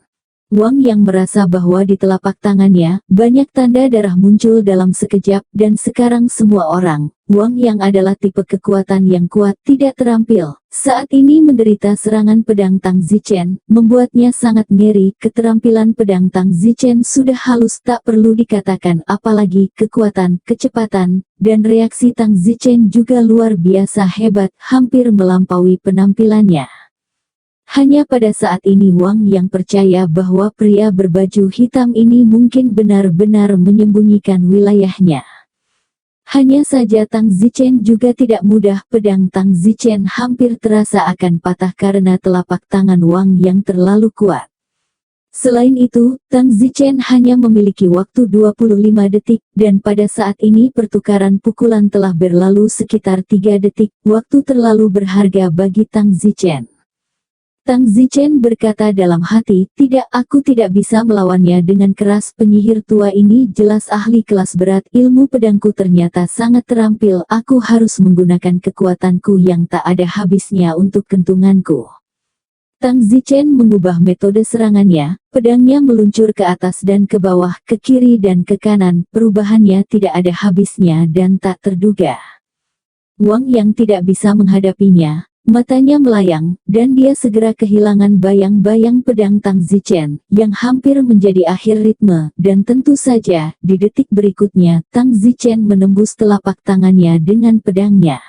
Wang yang merasa bahwa di telapak tangannya, banyak tanda darah muncul dalam sekejap, dan sekarang semua orang, Wang yang adalah tipe kekuatan yang kuat tidak terampil, saat ini menderita serangan pedang Tang Zichen, membuatnya sangat ngeri. Keterampilan pedang Tang Zichen sudah halus tak perlu dikatakan, apalagi kekuatan, kecepatan, dan reaksi Tang Zichen juga luar biasa hebat, hampir melampaui penampilannya. Hanya pada saat ini Wang yang percaya bahwa pria berbaju hitam ini mungkin benar-benar menyembunyikan wilayahnya. Hanya saja Tang Zichen juga tidak mudah. Pedang Tang Zichen hampir terasa akan patah karena telapak tangan Wang yang terlalu kuat. Selain itu, Tang Zichen hanya memiliki waktu 25 detik, dan pada saat ini pertukaran pukulan telah berlalu sekitar 3 detik, waktu terlalu berharga bagi Tang Zichen. Tang Zichen berkata dalam hati, tidak, aku tidak bisa melawannya dengan keras. Penyihir tua ini jelas ahli kelas berat, ilmu pedangku ternyata sangat terampil, aku harus menggunakan kekuatanku yang tak ada habisnya untuk kentunganku. Tang Zichen mengubah metode serangannya, pedangnya meluncur ke atas dan ke bawah, ke kiri dan ke kanan, perubahannya tidak ada habisnya dan tak terduga. Wang yang tidak bisa menghadapinya, matanya melayang, dan dia segera kehilangan bayang-bayang pedang Tang Zichen, yang hampir menjadi akhir ritme, dan tentu saja, di detik berikutnya, Tang Zichen menembus telapak tangannya dengan pedangnya.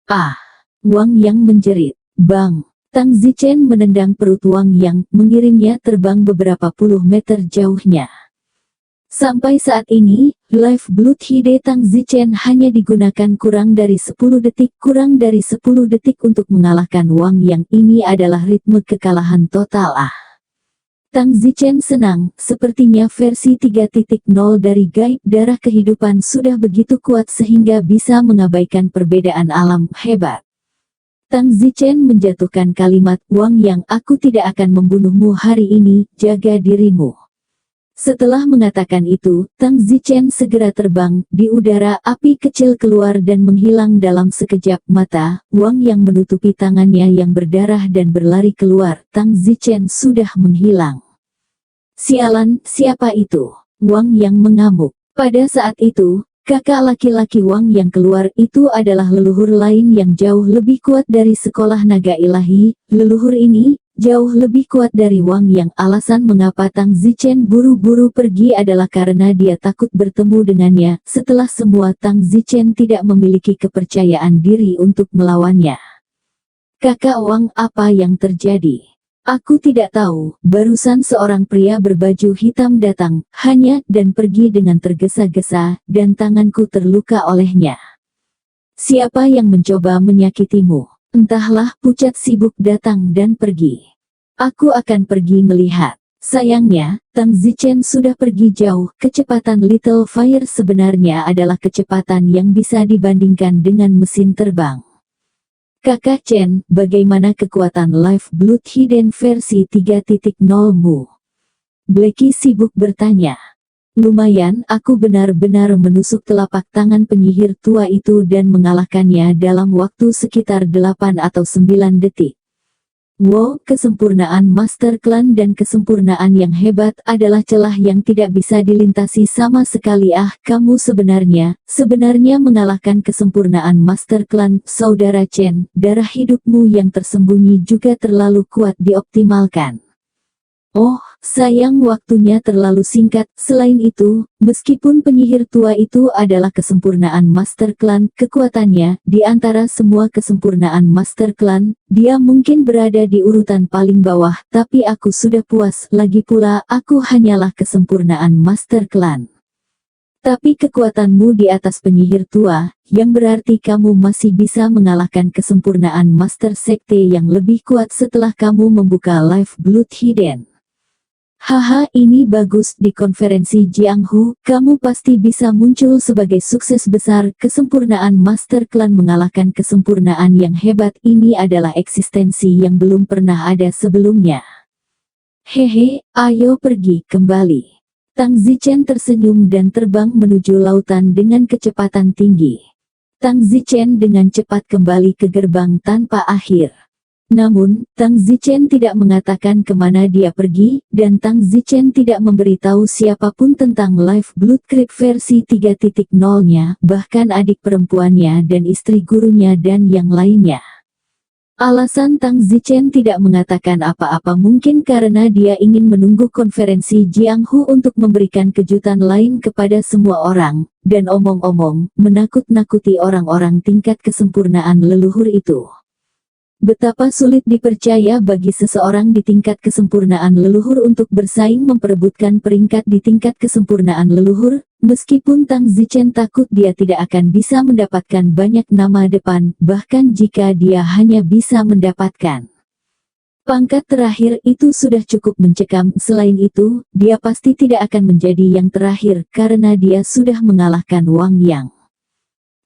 Ah! Wang yang menjerit. Bang! Tang Zichen menendang perut Wang yang, mengirimnya terbang beberapa puluh meter jauhnya. Sampai saat ini, Life Blood Hide Tang Zichen hanya digunakan kurang dari 10 detik. Kurang dari 10 detik untuk mengalahkan Wang yang ini adalah ritme kekalahan total. Tang Zichen senang, sepertinya versi 3.0 dari gaib darah kehidupan sudah begitu kuat sehingga bisa mengabaikan perbedaan alam. Hebat. Tang Zichen menjatuhkan kalimat, Wang yang, aku tidak akan membunuhmu hari ini, jaga dirimu. Setelah mengatakan itu, Tang Zichen segera terbang, di udara api kecil keluar dan menghilang dalam sekejap mata. Wang yang menutupi tangannya yang berdarah dan berlari keluar, Tang Zichen sudah menghilang. Sialan, siapa itu? Wang yang mengamuk. Pada saat itu, kakak laki-laki Wang yang keluar itu adalah leluhur lain yang jauh lebih kuat dari sekolah naga ilahi. Leluhur ini jauh lebih kuat dari Wang yang. Alasan mengapa Tang Zichen buru-buru pergi adalah karena dia takut bertemu dengannya. Setelah semua, Tang Zichen tidak memiliki kepercayaan diri untuk melawannya. Kakak Wang, apa yang terjadi? Aku tidak tahu. Barusan seorang pria berbaju hitam datang, hanya, dan pergi dengan tergesa-gesa, dan tanganku terluka olehnya. Siapa yang mencoba menyakitimu? Entahlah, pucat sibuk datang dan pergi. Aku akan pergi melihat. Sayangnya, Tang Zichen sudah pergi jauh. Kecepatan Little Fire sebenarnya adalah kecepatan yang bisa dibandingkan dengan mesin terbang. Kakak Chen, bagaimana kekuatan Life Blood Hidden versi 3.0-mu? Blacky sibuk bertanya. Lumayan, aku benar-benar menusuk telapak tangan penyihir tua itu dan mengalahkannya dalam waktu sekitar 8 atau 9 detik. Wow, kesempurnaan Master Clan dan kesempurnaan yang hebat adalah celah yang tidak bisa dilintasi sama sekali. Kamu sebenarnya mengalahkan kesempurnaan Master Clan, Saudara Chen. Darah hidupmu yang tersembunyi juga terlalu kuat dioptimalkan. Oh, sayang waktunya terlalu singkat. Selain itu, meskipun penyihir tua itu adalah kesempurnaan Master Clan, kekuatannya, di antara semua kesempurnaan Master Clan, dia mungkin berada di urutan paling bawah, tapi aku sudah puas. Lagi pula, aku hanyalah kesempurnaan Master Clan. Tapi kekuatanmu di atas penyihir tua, yang berarti kamu masih bisa mengalahkan kesempurnaan Master Sekte yang lebih kuat setelah kamu membuka Life Blood Hidden. Haha, ini bagus. Di konferensi Jianghu, kamu pasti bisa muncul sebagai sukses besar. Kesempurnaan Master Clan mengalahkan kesempurnaan yang hebat ini adalah eksistensi yang belum pernah ada sebelumnya. Hehe, ayo pergi kembali. Tang Zichen tersenyum dan terbang menuju lautan dengan kecepatan tinggi. Tang Zichen dengan cepat kembali ke gerbang tanpa akhir. Namun, Tang Zichen tidak mengatakan kemana dia pergi, dan Tang Zichen tidak memberitahu siapapun tentang Life Blood Creep versi 3.0-nya, bahkan adik perempuannya dan istri gurunya dan yang lainnya. Alasan Tang Zichen tidak mengatakan apa-apa mungkin karena dia ingin menunggu konferensi Jianghu untuk memberikan kejutan lain kepada semua orang, dan omong-omong, menakut-nakuti orang-orang tingkat kesempurnaan leluhur itu. Betapa sulit dipercaya bagi seseorang di tingkat kesempurnaan leluhur untuk bersaing memperebutkan peringkat di tingkat kesempurnaan leluhur, meskipun Tang Zichen takut dia tidak akan bisa mendapatkan banyak nama depan, bahkan jika dia hanya bisa mendapatkan pangkat terakhir itu sudah cukup mencekam. Selain itu, dia pasti tidak akan menjadi yang terakhir karena dia sudah mengalahkan Wang Yang.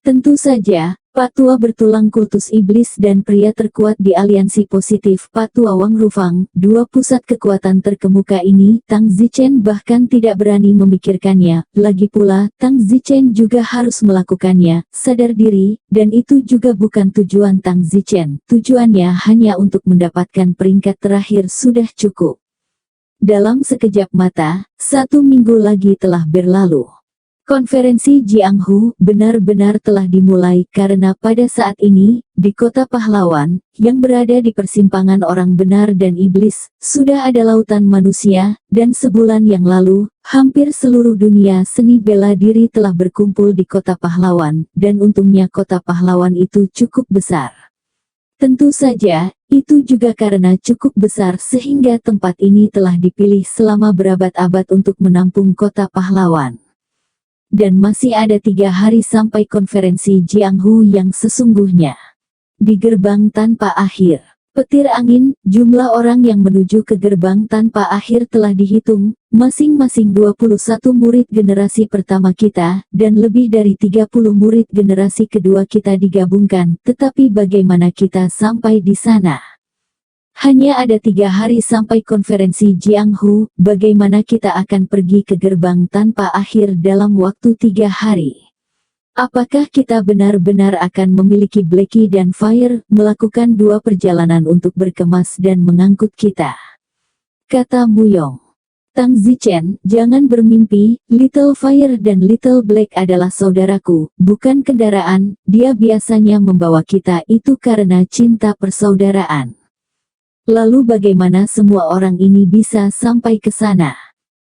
Tentu saja, Patua bertulang kultus iblis dan pria terkuat di aliansi positif Patua Wang Rufang, dua pusat kekuatan terkemuka ini, Tang Zichen bahkan tidak berani memikirkannya. Lagi pula, Tang Zichen juga harus melakukannya, sadar diri, dan itu juga bukan tujuan Tang Zichen. Tujuannya hanya untuk mendapatkan peringkat terakhir sudah cukup. Dalam sekejap mata, 1 minggu lagi telah berlalu. Konferensi Jianghu benar-benar telah dimulai karena pada saat ini, di kota pahlawan, yang berada di persimpangan orang benar dan iblis, sudah ada lautan manusia, dan sebulan yang lalu, hampir seluruh dunia seni bela diri telah berkumpul di kota pahlawan, dan untungnya kota pahlawan itu cukup besar. Tentu saja, itu juga karena cukup besar sehingga tempat ini telah dipilih selama berabad-abad untuk menampung kota pahlawan. Dan masih ada 3 hari sampai konferensi Jianghu yang sesungguhnya. Di gerbang tanpa akhir, petir angin, jumlah orang yang menuju ke gerbang tanpa akhir telah dihitung, masing-masing 21 murid generasi pertama kita, dan lebih dari 30 murid generasi kedua kita digabungkan, tetapi bagaimana kita sampai di sana? Hanya ada 3 hari sampai konferensi Jianghu, bagaimana kita akan pergi ke gerbang tanpa akhir dalam waktu 3 hari? Apakah kita benar-benar akan memiliki Blacky dan Fire, melakukan 2 perjalanan untuk berkemas dan mengangkut kita? Kata Muyong. Tang Zichen, jangan bermimpi, Little Fire dan Little Black adalah saudaraku, bukan kendaraan, dia biasanya membawa kita itu karena cinta persaudaraan. Lalu bagaimana semua orang ini bisa sampai ke sana?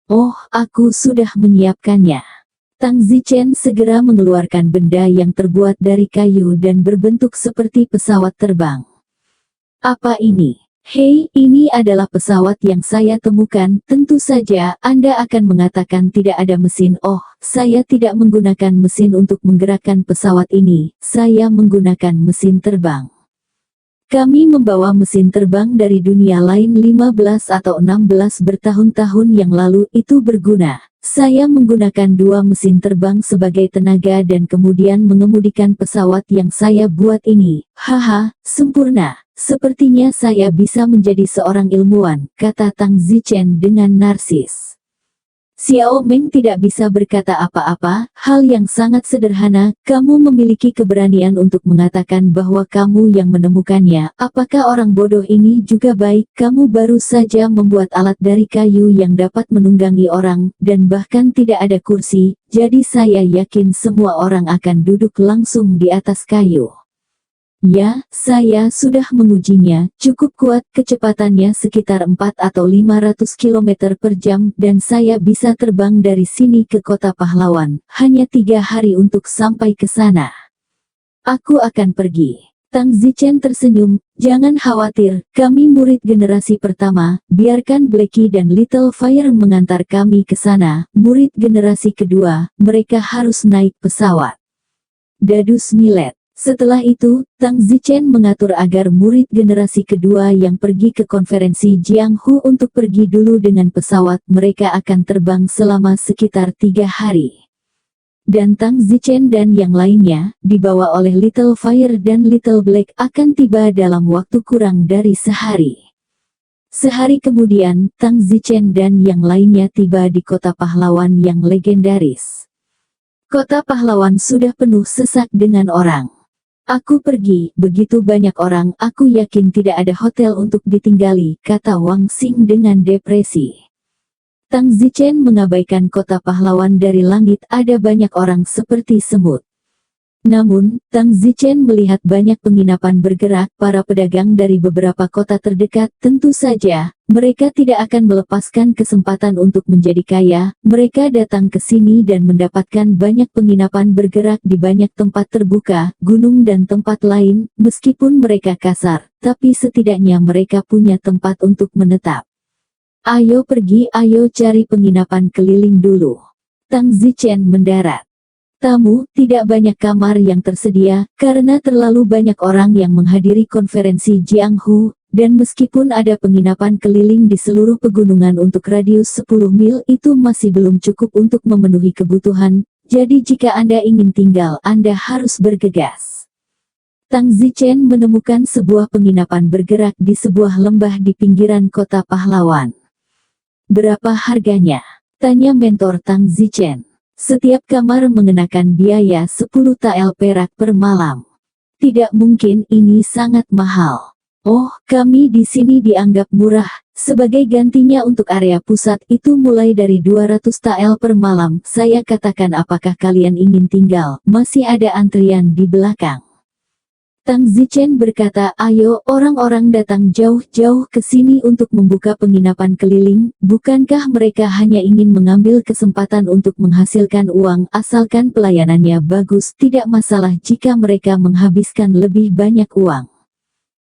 Oh, aku sudah menyiapkannya. Tang Zichen segera mengeluarkan benda yang terbuat dari kayu dan berbentuk seperti pesawat terbang. Apa ini? Hei, ini adalah pesawat yang saya temukan. Tentu saja, Anda akan mengatakan tidak ada mesin. Oh, saya tidak menggunakan mesin untuk menggerakkan pesawat ini. Saya menggunakan mesin terbang. Kami membawa mesin terbang dari dunia lain 15 atau 16 bertahun-tahun yang lalu itu berguna. Saya menggunakan 2 mesin terbang sebagai tenaga dan kemudian mengemudikan pesawat yang saya buat ini. Haha, sempurna. Sepertinya saya bisa menjadi seorang ilmuwan, kata Tang Zichen dengan narsis. Xiao Meng tidak bisa berkata apa-apa, hal yang sangat sederhana, kamu memiliki keberanian untuk mengatakan bahwa kamu yang menemukannya, apakah orang bodoh ini juga baik, kamu baru saja membuat alat dari kayu yang dapat menunggangi orang, dan bahkan tidak ada kursi, jadi saya yakin semua orang akan duduk langsung di atas kayu. Ya, saya sudah mengujinya, cukup kuat, kecepatannya sekitar 4 atau 500 km per jam, dan saya bisa terbang dari sini ke kota pahlawan, hanya 3 hari untuk sampai ke sana. Aku akan pergi. Tang Zichen tersenyum, jangan khawatir, kami murid generasi pertama, biarkan Blackie dan Little Fire mengantar kami ke sana, murid generasi kedua, mereka harus naik pesawat. Dadus Millet. Setelah itu, Tang Zichen mengatur agar murid generasi kedua yang pergi ke konferensi Jianghu untuk pergi dulu dengan pesawat, mereka akan terbang selama sekitar 3 hari. Dan Tang Zichen dan yang lainnya, dibawa oleh Little Fire dan Little Black akan tiba dalam waktu kurang dari sehari. Sehari kemudian, Tang Zichen dan yang lainnya tiba di kota pahlawan yang legendaris. Kota pahlawan sudah penuh sesak dengan orang. Aku pergi, begitu banyak orang, aku yakin tidak ada hotel untuk ditinggali, kata Wang Xing dengan depresi. Tang Zichen mengabaikan kota pahlawan dari langit, ada banyak orang seperti semut. Namun, Tang Zichen melihat banyak penginapan bergerak, para pedagang dari beberapa kota terdekat, tentu saja, mereka tidak akan melepaskan kesempatan untuk menjadi kaya, mereka datang ke sini dan mendapatkan banyak penginapan bergerak di banyak tempat terbuka, gunung dan tempat lain, meskipun mereka kasar, tapi setidaknya mereka punya tempat untuk menetap. Ayo pergi, ayo cari penginapan keliling dulu. Tang Zichen mendarat. Tamu, tidak banyak kamar yang tersedia, karena terlalu banyak orang yang menghadiri konferensi Jianghu, dan meskipun ada penginapan keliling di seluruh pegunungan untuk radius 10 mil itu masih belum cukup untuk memenuhi kebutuhan, jadi jika Anda ingin tinggal, Anda harus bergegas. Tang Zichen menemukan sebuah penginapan bergerak di sebuah lembah di pinggiran kota pahlawan. Berapa harganya? Tanya mentor Tang Zichen. Setiap kamar mengenakan biaya 10 tael perak per malam. Tidak mungkin, ini sangat mahal. Oh, kami di sini dianggap murah. Sebagai gantinya untuk area pusat itu mulai dari 200 tael per malam. Saya katakan apakah kalian ingin tinggal? Masih ada antrian di belakang. Tang Zichen berkata, ayo, orang-orang datang jauh-jauh ke sini untuk membuka penginapan keliling, bukankah mereka hanya ingin mengambil kesempatan untuk menghasilkan uang, asalkan pelayanannya bagus, tidak masalah jika mereka menghabiskan lebih banyak uang.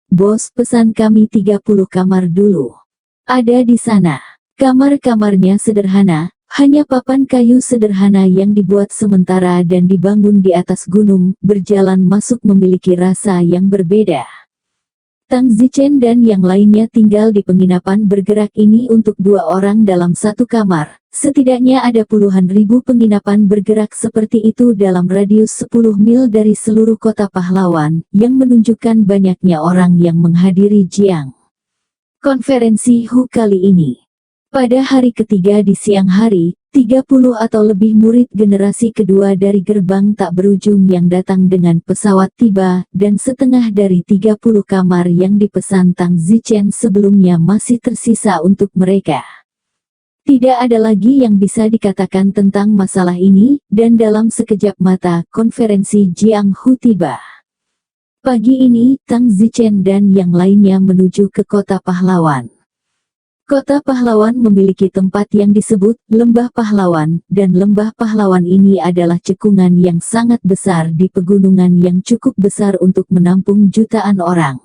Bos, pesan kami 30 kamar dulu. Ada di sana. Kamar-kamarnya sederhana, hanya papan kayu sederhana yang dibuat sementara dan dibangun di atas gunung, berjalan masuk memiliki rasa yang berbeda. Tang Zichen dan yang lainnya tinggal di penginapan bergerak ini untuk 2 orang dalam 1 kamar. Setidaknya ada puluhan ribu penginapan bergerak seperti itu dalam radius 10 mil dari seluruh kota pahlawan, yang menunjukkan banyaknya orang yang menghadiri Jiang Konferensi Hu kali ini. Pada hari ketiga di siang hari, 30 atau lebih murid generasi kedua dari gerbang tak berujung yang datang dengan pesawat tiba, dan setengah dari 30 kamar yang dipesan Tang Zichen sebelumnya masih tersisa untuk mereka. Tidak ada lagi yang bisa dikatakan tentang masalah ini, dan dalam sekejap mata, konferensi Jianghu tiba. Pagi ini, Tang Zichen dan yang lainnya menuju ke kota pahlawan. Kota pahlawan memiliki tempat yang disebut Lembah Pahlawan, dan Lembah Pahlawan ini adalah cekungan yang sangat besar di pegunungan yang cukup besar untuk menampung jutaan orang.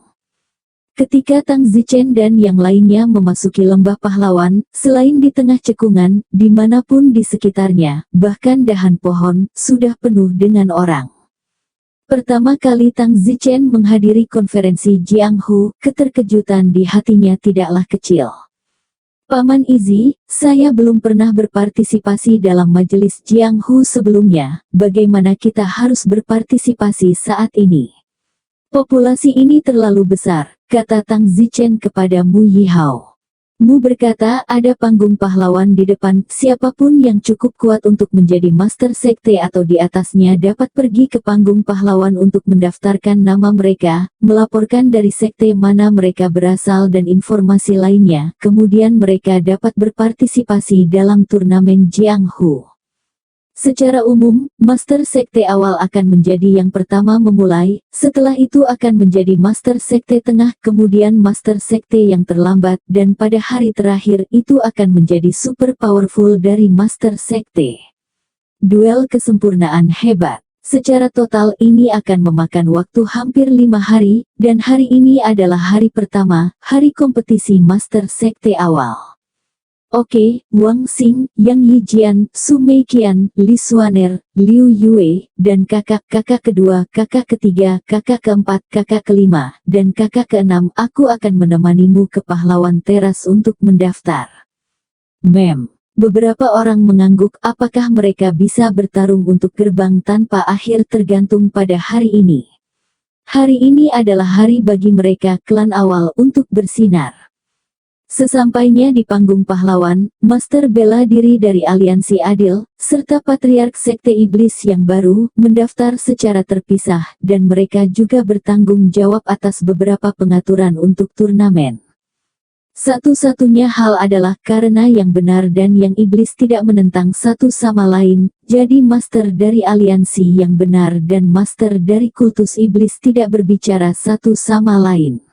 Ketika Tang Zichen dan yang lainnya memasuki Lembah Pahlawan, selain di tengah cekungan, dimanapun di sekitarnya, bahkan dahan pohon, sudah penuh dengan orang. Pertama kali Tang Zichen menghadiri konferensi Jianghu, keterkejutan di hatinya tidaklah kecil. Paman Izzy, saya belum pernah berpartisipasi dalam majelis Jianghu sebelumnya, bagaimana kita harus berpartisipasi saat ini? Populasi ini terlalu besar, kata Tang Zichen kepada Mu Yihao. Mu berkata ada panggung pahlawan di depan, siapapun yang cukup kuat untuk menjadi master sekte atau di atasnya dapat pergi ke panggung pahlawan untuk mendaftarkan nama mereka, melaporkan dari sekte mana mereka berasal dan informasi lainnya, kemudian mereka dapat berpartisipasi dalam turnamen Jianghu. Secara umum, master sekte awal akan menjadi yang pertama memulai, setelah itu akan menjadi master sekte tengah, kemudian master sekte yang terlambat, dan pada hari terakhir itu akan menjadi super powerful dari master sekte. Duel kesempurnaan hebat. Secara total ini akan memakan waktu hampir 5 hari, dan hari ini adalah hari pertama, hari kompetisi master sekte awal. Oke, Wang Xing, Yang Yijian, Su Meiqian, Li Xuaner, Liu Yue, dan kakak-kakak kedua, kakak ketiga, kakak keempat, kakak kelima, dan kakak keenam, aku akan menemanimu ke pahlawan teras untuk mendaftar. Mem. Beberapa orang mengangguk apakah mereka bisa bertarung untuk gerbang tanpa akhir tergantung pada hari ini. Hari ini adalah hari bagi mereka klan awal untuk bersinar. Sesampainya di panggung pahlawan, Master bela diri dari Aliansi Adil, serta Patriark Sekte Iblis yang baru, mendaftar secara terpisah, dan mereka juga bertanggung jawab atas beberapa pengaturan untuk turnamen. Satu-satunya hal adalah karena yang benar dan yang iblis tidak menentang satu sama lain, jadi Master dari Aliansi yang benar dan Master dari Kultus Iblis tidak berbicara satu sama lain.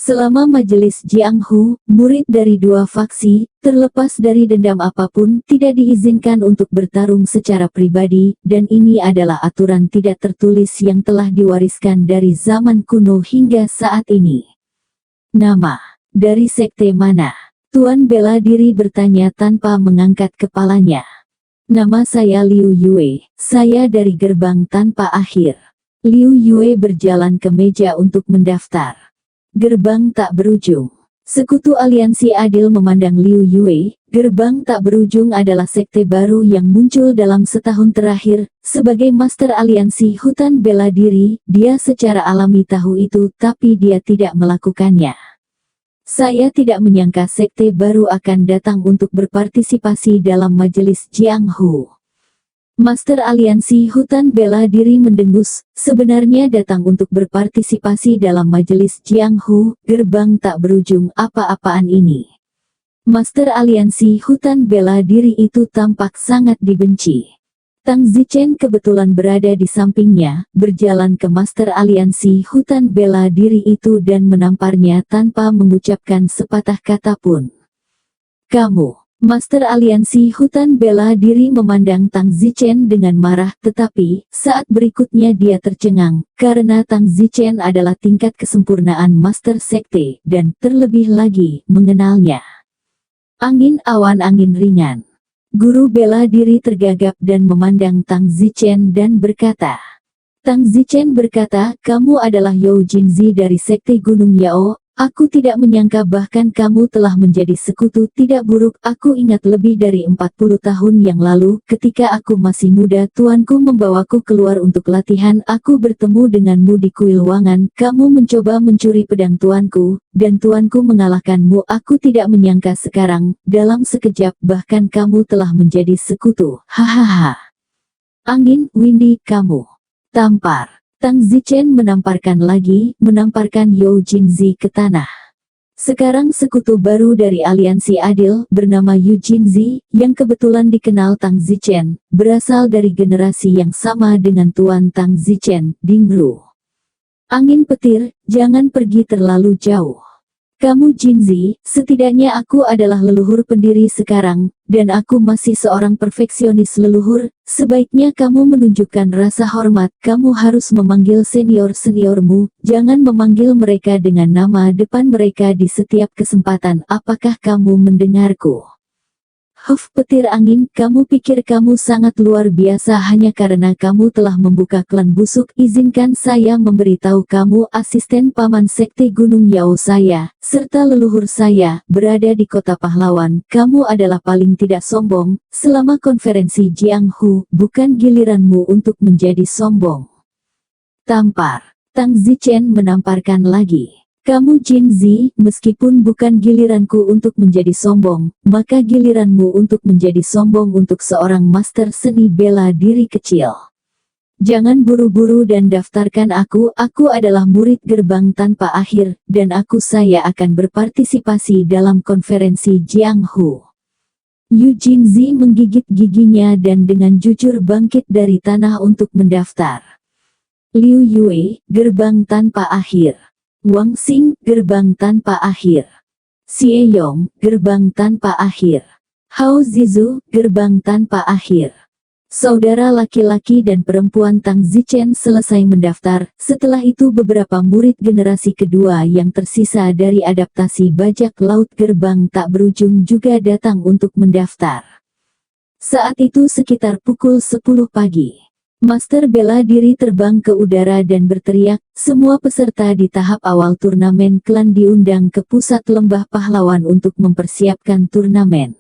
Selama majelis Jianghu, murid dari dua faksi, terlepas dari dendam apapun, tidak diizinkan untuk bertarung secara pribadi, dan ini adalah aturan tidak tertulis yang telah diwariskan dari zaman kuno hingga saat ini. Nama, dari sekte mana? Tuan bela diri bertanya tanpa mengangkat kepalanya. Nama saya Liu Yue, saya dari gerbang tanpa akhir. Liu Yue berjalan ke meja untuk mendaftar. Gerbang tak berujung. Sekutu Aliansi Adil memandang Liu Yue. Gerbang tak berujung adalah sekte baru yang muncul dalam setahun terakhir. Sebagai Master Aliansi Hutan Bela Diri, dia secara alami tahu itu, tapi dia tidak melakukannya. Saya tidak menyangka sekte baru akan datang untuk berpartisipasi dalam majelis Jianghu. Master Aliansi Hutan Bela Diri mendengus, sebenarnya datang untuk berpartisipasi dalam majelis Jianghu, gerbang tak berujung apa-apaan ini. Master Aliansi Hutan Bela Diri itu tampak sangat dibenci. Tang Zichen kebetulan berada di sampingnya, berjalan ke Master Aliansi Hutan Bela Diri itu dan menamparnya tanpa mengucapkan sepatah kata pun. Kamu. Master Aliansi Hutan Bela Diri memandang Tang Zichen dengan marah, tetapi saat berikutnya dia tercengang, karena Tang Zichen adalah tingkat kesempurnaan Master Sekte, dan terlebih lagi, mengenalnya. Angin awan angin ringan. Guru bela diri tergagap dan memandang Tang Zichen dan berkata. Tang Zichen berkata, kamu adalah Yao Jinzi dari Sekte Gunung Yao. Aku tidak menyangka bahkan kamu telah menjadi sekutu tidak buruk. Aku ingat lebih dari 40 tahun yang lalu, ketika aku masih muda, tuanku membawaku keluar untuk latihan. Aku bertemu denganmu di kuil Wangan. Kamu mencoba mencuri pedang tuanku, dan tuanku mengalahkanmu. Aku tidak menyangka sekarang, dalam sekejap, bahkan kamu telah menjadi sekutu. Hahaha. Angin, Windy, kamu. Tampar. Tang Zichen menamparkan Yao Jinzi ke tanah. Sekarang sekutu baru dari Aliansi Adil, bernama Yu Jinzi, yang kebetulan dikenal Tang Zichen, berasal dari generasi yang sama dengan Tuan Tang Zichen, Dingru. Angin petir, jangan pergi terlalu jauh. Kamu Jinzi, setidaknya aku adalah leluhur pendiri sekarang, dan aku masih seorang perfeksionis leluhur. Sebaiknya kamu menunjukkan rasa hormat. Kamu harus memanggil senior-seniormu, jangan memanggil mereka dengan nama depan mereka di setiap kesempatan. Apakah kamu mendengarku? Huf, petir angin, kamu pikir kamu sangat luar biasa hanya karena kamu telah membuka klan busuk. Izinkan saya memberitahu kamu, asisten paman sekte Gunung Yao saya, serta leluhur saya, berada di kota pahlawan. Kamu adalah paling tidak sombong. Selama konferensi Jianghu, bukan giliranmu untuk menjadi sombong. Tampar. Tang Zichen menamparkan lagi. Kamu Jin Zi, meskipun bukan giliranku untuk menjadi sombong, maka giliranmu untuk menjadi sombong untuk seorang master seni bela diri kecil. Jangan buru-buru dan daftarkan aku adalah murid gerbang tanpa akhir, dan saya akan berpartisipasi dalam konferensi Jianghu. Yu Jin Zi menggigit giginya dan dengan jujur bangkit dari tanah untuk mendaftar. Liu Yue, gerbang tanpa akhir. Wang Xing, gerbang tanpa akhir. Xie Yong, gerbang tanpa akhir. Hao Zizu, gerbang tanpa akhir. Saudara laki-laki dan perempuan Tang Zichen selesai mendaftar. Setelah itu beberapa murid generasi kedua yang tersisa dari adaptasi bajak laut gerbang tak berujung juga datang untuk mendaftar. Saat itu sekitar pukul 10 pagi. Master bela diri terbang ke udara dan berteriak, semua peserta di tahap awal turnamen klan diundang ke pusat lembah pahlawan untuk mempersiapkan turnamen.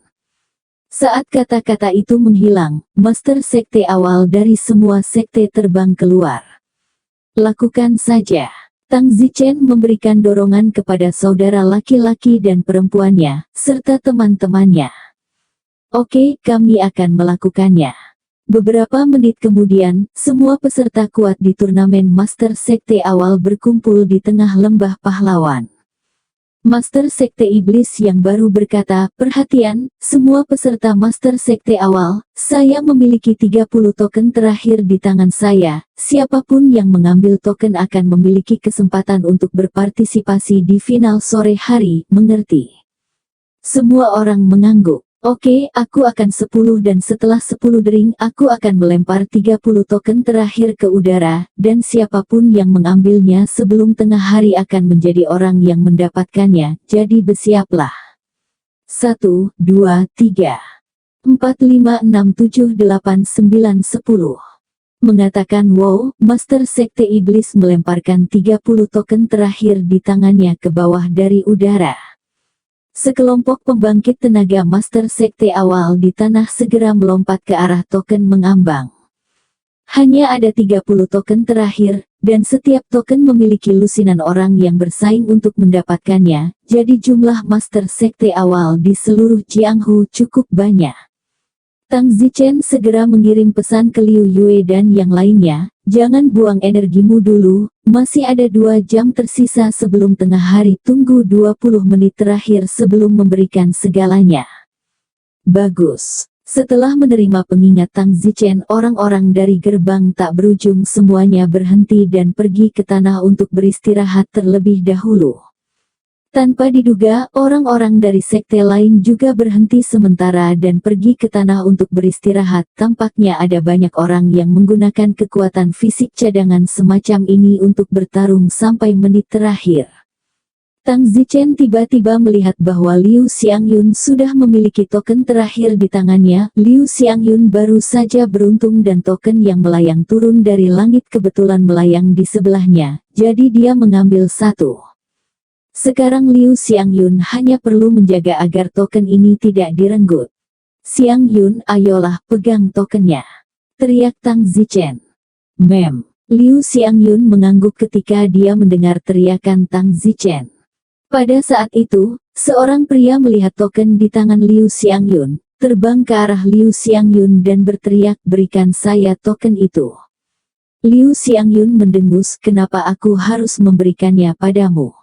Saat kata-kata itu menghilang, master sekte awal dari semua sekte terbang keluar. Lakukan saja. Tang Zichen memberikan dorongan kepada saudara laki-laki dan perempuannya, serta teman-temannya. Oke, kami akan melakukannya. Beberapa menit kemudian, semua peserta kuat di turnamen Master Sekte awal berkumpul di tengah lembah pahlawan. Master Sekte Iblis yang baru berkata, perhatian, semua peserta Master Sekte awal, saya memiliki 30 token terakhir di tangan saya, siapapun yang mengambil token akan memiliki kesempatan untuk berpartisipasi di final sore hari, mengerti? Semua orang mengangguk. Oke, aku akan 10 dan setelah 10 dering aku akan melempar 30 token terakhir ke udara, dan siapapun yang mengambilnya sebelum tengah hari akan menjadi orang yang mendapatkannya, jadi bersiaplah. 1, 2, 3, 4, 5, 6, 7, 8, 9, 10. Mengatakan wow, Master Sekte Iblis melemparkan 30 token terakhir di tangannya ke bawah dari udara. Sekelompok pembangkit tenaga Master Sekte awal di tanah segera melompat ke arah token mengambang. Hanya ada 30 token terakhir, dan setiap token memiliki lusinan orang yang bersaing untuk mendapatkannya, jadi jumlah Master Sekte awal di seluruh Jianghu cukup banyak. Tang Zichen segera mengirim pesan ke Liu Yue dan yang lainnya, jangan buang energimu dulu, masih ada 2 jam tersisa sebelum tengah hari, tunggu 20 menit terakhir sebelum memberikan segalanya. Bagus. Setelah menerima pengingat Tang Zichen, orang-orang dari gerbang tak berujung semuanya berhenti dan pergi ke tanah untuk beristirahat terlebih dahulu. Tanpa diduga, orang-orang dari sekte lain juga berhenti sementara dan pergi ke tanah untuk beristirahat. Tampaknya ada banyak orang yang menggunakan kekuatan fisik cadangan semacam ini untuk bertarung sampai menit terakhir. Tang Zichen tiba-tiba melihat bahwa Liu Xiangyun sudah memiliki token terakhir di tangannya. Liu Xiangyun baru saja beruntung dan token yang melayang turun dari langit kebetulan melayang di sebelahnya, jadi dia mengambil satu. Sekarang Liu Xiangyun hanya perlu menjaga agar token ini tidak direnggut. Xiangyun, ayolah pegang tokennya, teriak Tang Zichen. Mem. Liu Xiangyun mengangguk ketika dia mendengar teriakan Tang Zichen. Pada saat itu, seorang pria melihat token di tangan Liu Xiangyun, terbang ke arah Liu Xiangyun dan berteriak, berikan saya token itu. Liu Xiangyun mendengus, kenapa aku harus memberikannya padamu?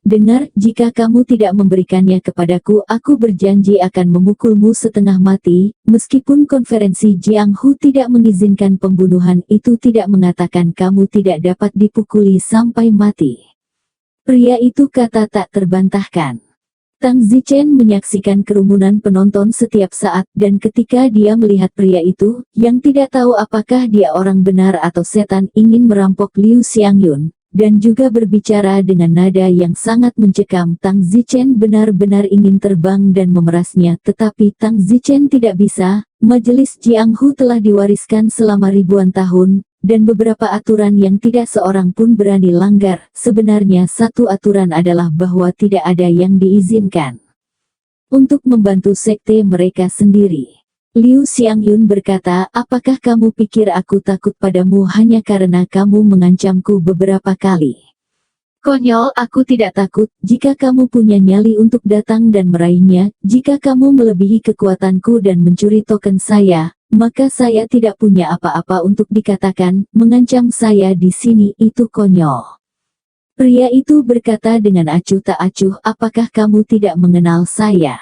Dengar, jika kamu tidak memberikannya kepadaku, aku berjanji akan memukulmu setengah mati. Meskipun konferensi Jianghu tidak mengizinkan pembunuhan, itu tidak mengatakan kamu tidak dapat dipukuli sampai mati. Pria itu kata tak terbantahkan. Tang Zichen menyaksikan kerumunan penonton setiap saat, dan ketika dia melihat pria itu, yang tidak tahu apakah dia orang benar atau setan, ingin merampok Liu Xiangyun, dan juga berbicara dengan nada yang sangat mencekam. Tang Zichen benar-benar ingin terbang dan memerasnya, tetapi Tang Zichen tidak bisa. Majelis Jianghu telah diwariskan selama ribuan tahun, dan beberapa aturan yang tidak seorang pun berani langgar. Sebenarnya satu aturan adalah bahwa tidak ada yang diizinkan untuk membantu sekte mereka sendiri. Liu Xiangyun berkata, apakah kamu pikir aku takut padamu hanya karena kamu mengancamku beberapa kali? Konyol, aku tidak takut. Jika kamu punya nyali untuk datang dan meraihnya, jika kamu melebihi kekuatanku dan mencuri token saya, maka saya tidak punya apa-apa untuk dikatakan. Mengancam saya di sini itu konyol. Pria itu berkata dengan acuh tak acuh, apakah kamu tidak mengenal saya?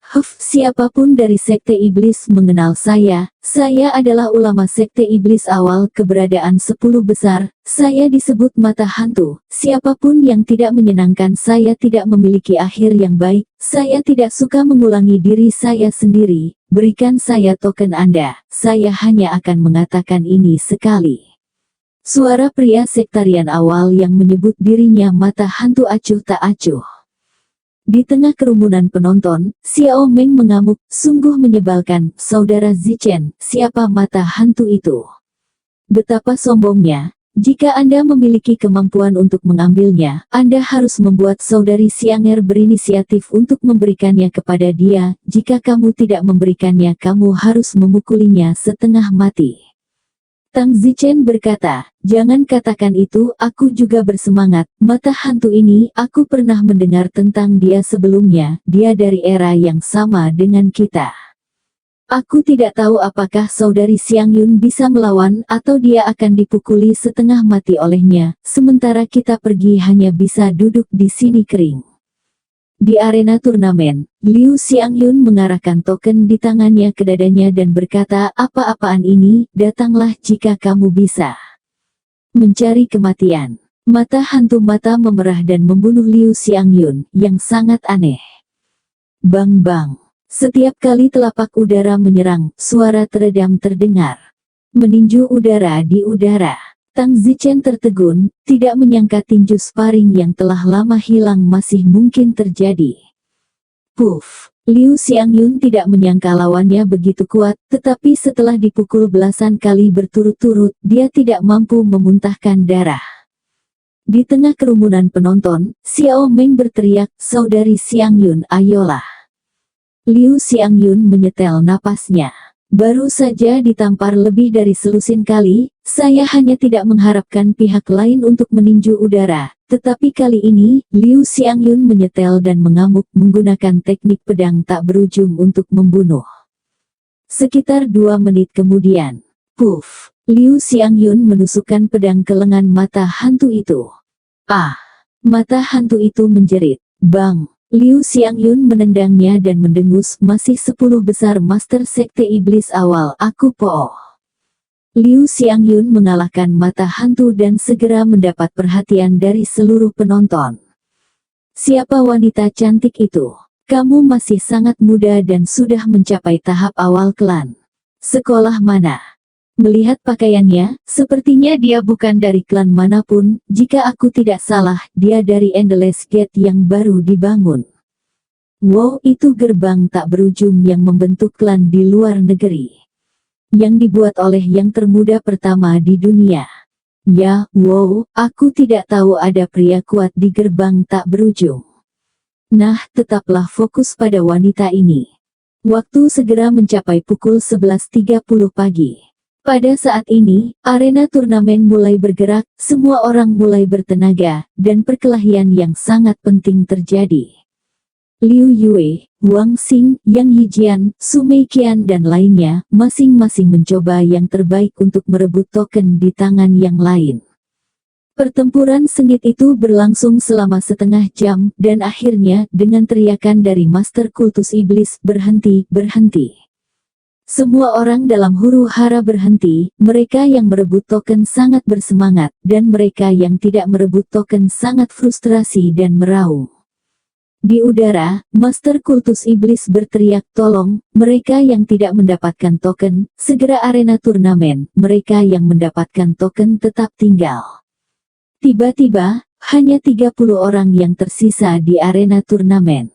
Siapapun dari sekte iblis mengenal saya. Saya adalah ulama sekte iblis awal keberadaan 10 besar. Saya disebut mata hantu. Siapapun yang tidak menyenangkan saya tidak memiliki akhir yang baik. Saya tidak suka mengulangi diri saya sendiri. Berikan saya token Anda. Saya hanya akan mengatakan ini sekali. Suara pria sektarian awal yang menyebut dirinya mata hantu acuh tak acuh. Di tengah kerumunan penonton, Xiao Meng mengamuk, sungguh menyebalkan. Saudara Zichen, siapa mata hantu itu? Betapa sombongnya. Jika Anda memiliki kemampuan untuk mengambilnya, Anda harus membuat saudari Xianger berinisiatif untuk memberikannya kepada dia. Jika kamu tidak memberikannya, kamu harus memukulinya setengah mati. Tang Zichen berkata, jangan katakan itu, aku juga bersemangat. Mata hantu ini, aku pernah mendengar tentang dia sebelumnya. Dia dari era yang sama dengan kita. Aku tidak tahu apakah saudari Xiangyun bisa melawan atau dia akan dipukuli setengah mati olehnya. Sementara kita pergi hanya bisa duduk di sini kering. Di arena turnamen, Liu Xiangyun mengarahkan token di tangannya ke dadanya dan berkata, apa-apaan ini, datanglah jika kamu bisa. Mencari kematian. Mata hantu mata memerah dan membunuh Liu Xiangyun, yang sangat aneh. Bang-bang. Setiap kali telapak udara menyerang, suara teredam terdengar. Meninju udara di udara. Tang Zichen tertegun, tidak menyangka tinju sparring yang telah lama hilang masih mungkin terjadi. Puff! Liu Xiangyun tidak menyangka lawannya begitu kuat, tetapi setelah dipukul belasan kali berturut-turut, dia tidak mampu memuntahkan darah. Di tengah kerumunan penonton, Xiao Meng berteriak, saudari Xiangyun, ayolah. Liu Xiangyun menyetel napasnya. Baru saja ditampar lebih dari selusin kali, saya hanya tidak mengharapkan pihak lain untuk meninju udara. Tetapi kali ini, Liu Xiangyun menyetel dan mengamuk menggunakan teknik pedang tak berujung untuk membunuh. Sekitar 2 menit kemudian, puff, Liu Xiangyun menusukkan pedang ke lengan mata hantu itu. Ah! Mata hantu itu menjerit. Bang! Liu Xiangyun menendangnya dan mendengus, masih 10 besar master sekte iblis awal, aku po. Liu Xiangyun mengalahkan mata hantu dan segera mendapat perhatian dari seluruh penonton. Siapa wanita cantik itu? Kamu masih sangat muda dan sudah mencapai tahap awal klan. Sekolah mana? Melihat pakaiannya, sepertinya dia bukan dari klan manapun. Jika aku tidak salah, dia dari Endless Gate yang baru dibangun. Wow, itu gerbang tak berujung yang membentuk klan di luar negeri. Yang dibuat oleh yang termuda pertama di dunia. Ya, wow, aku tidak tahu ada pria kuat di gerbang tak berujung. Nah, tetaplah fokus pada wanita ini. Waktu segera mencapai pukul 11.30 pagi. Pada saat ini, arena turnamen mulai bergerak, semua orang mulai bertenaga, dan perkelahian yang sangat penting terjadi. Liu Yue, Wang Xing, Yang Yijian, Su Meiqian dan lainnya, masing-masing mencoba yang terbaik untuk merebut token di tangan yang lain. Pertempuran sengit itu berlangsung selama setengah jam, dan akhirnya, dengan teriakan dari Master Kultus Iblis, berhenti, berhenti. Semua orang dalam huru-hara berhenti, mereka yang merebut token sangat bersemangat, dan mereka yang tidak merebut token sangat frustrasi dan meraung. Di udara, Master Kultus Iblis berteriak, tolong, mereka yang tidak mendapatkan token, segera arena turnamen, mereka yang mendapatkan token tetap tinggal. Tiba-tiba, hanya 30 orang yang tersisa di arena turnamen.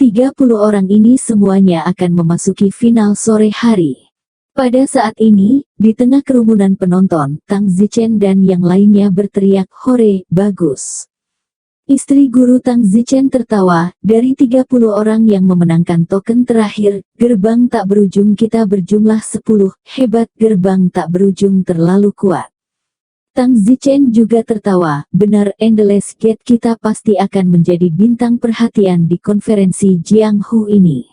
30 orang ini semuanya akan memasuki final sore hari. Pada saat ini, di tengah kerumunan penonton, Tang Zichen dan yang lainnya berteriak, "Hore, bagus." Istri guru Tang Zichen tertawa, dari 30 orang yang memenangkan token terakhir, gerbang tak berujung kita berjumlah 10, hebat gerbang tak berujung terlalu kuat. Tang Zichen juga tertawa, benar Endless Gate kita pasti akan menjadi bintang perhatian di konferensi Jianghu ini.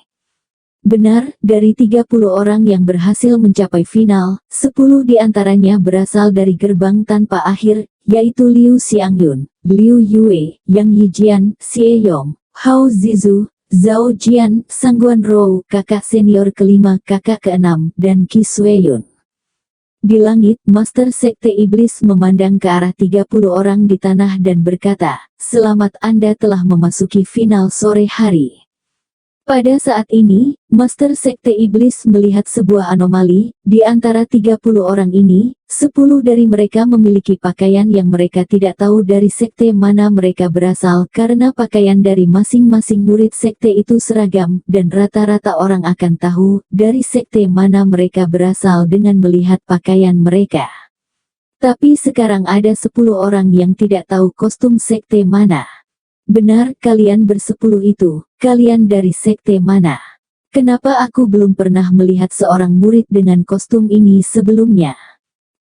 Benar, dari 30 orang yang berhasil mencapai final, 10 diantaranya berasal dari gerbang tanpa akhir, yaitu Liu Xiangyun, Liu Yue, Yang Yijian, Xie Yong, Hao Zizu, Zhao Jian, Sangguan Rou, kakak senior kelima, kakak keenam, dan Qi Sueyun. Di langit, Master Sekte Iblis memandang ke arah 30 orang di tanah dan berkata, "Selamat Anda telah memasuki final sore hari." Pada saat ini, Master Sekte Iblis melihat sebuah anomali, di antara 30 orang ini, 10 dari mereka memiliki pakaian yang mereka tidak tahu dari sekte mana mereka berasal karena pakaian dari masing-masing murid sekte itu seragam, dan rata-rata orang akan tahu dari sekte mana mereka berasal dengan melihat pakaian mereka. Tapi sekarang ada 10 orang yang tidak tahu kostum sekte mana. Benar, kalian bersepuluh itu, kalian dari sekte mana? Kenapa aku belum pernah melihat seorang murid dengan kostum ini sebelumnya?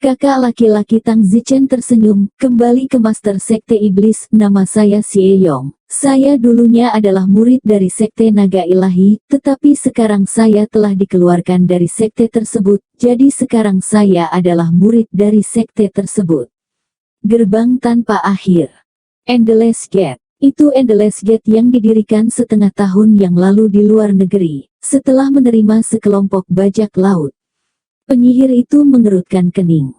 Kakak laki-laki Tang Zichen tersenyum, kembali ke Master Sekte Iblis, nama saya Xie Yong. Saya dulunya adalah murid dari Sekte Naga Ilahi, tetapi sekarang saya telah dikeluarkan dari sekte tersebut, jadi sekarang saya adalah murid dari sekte tersebut. Gerbang tanpa akhir. Endless Gate. Itu Endless Gate yang didirikan setengah tahun yang lalu di luar negeri, setelah menerima sekelompok bajak laut. Penyihir itu mengerutkan kening.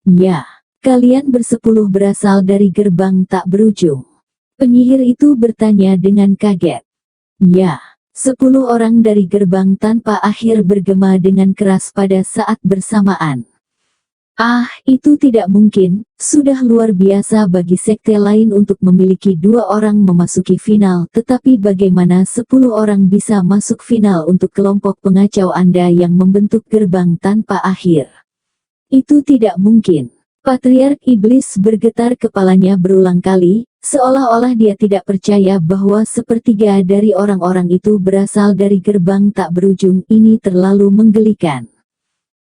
Ya, kalian bersepuluh berasal dari gerbang tak berujung. Penyihir itu bertanya dengan kaget. Ya, 10 orang dari gerbang tanpa akhir bergema dengan keras pada saat bersamaan. Ah, itu tidak mungkin, sudah luar biasa bagi sekte lain untuk memiliki 2 orang memasuki final, tetapi bagaimana 10 orang bisa masuk final untuk kelompok pengacau Anda yang membentuk gerbang tanpa akhir? Itu tidak mungkin. Patriark Iblis bergetar kepalanya berulang kali, seolah-olah dia tidak percaya bahwa sepertiga dari orang-orang itu berasal dari gerbang tak berujung ini terlalu menggelikan.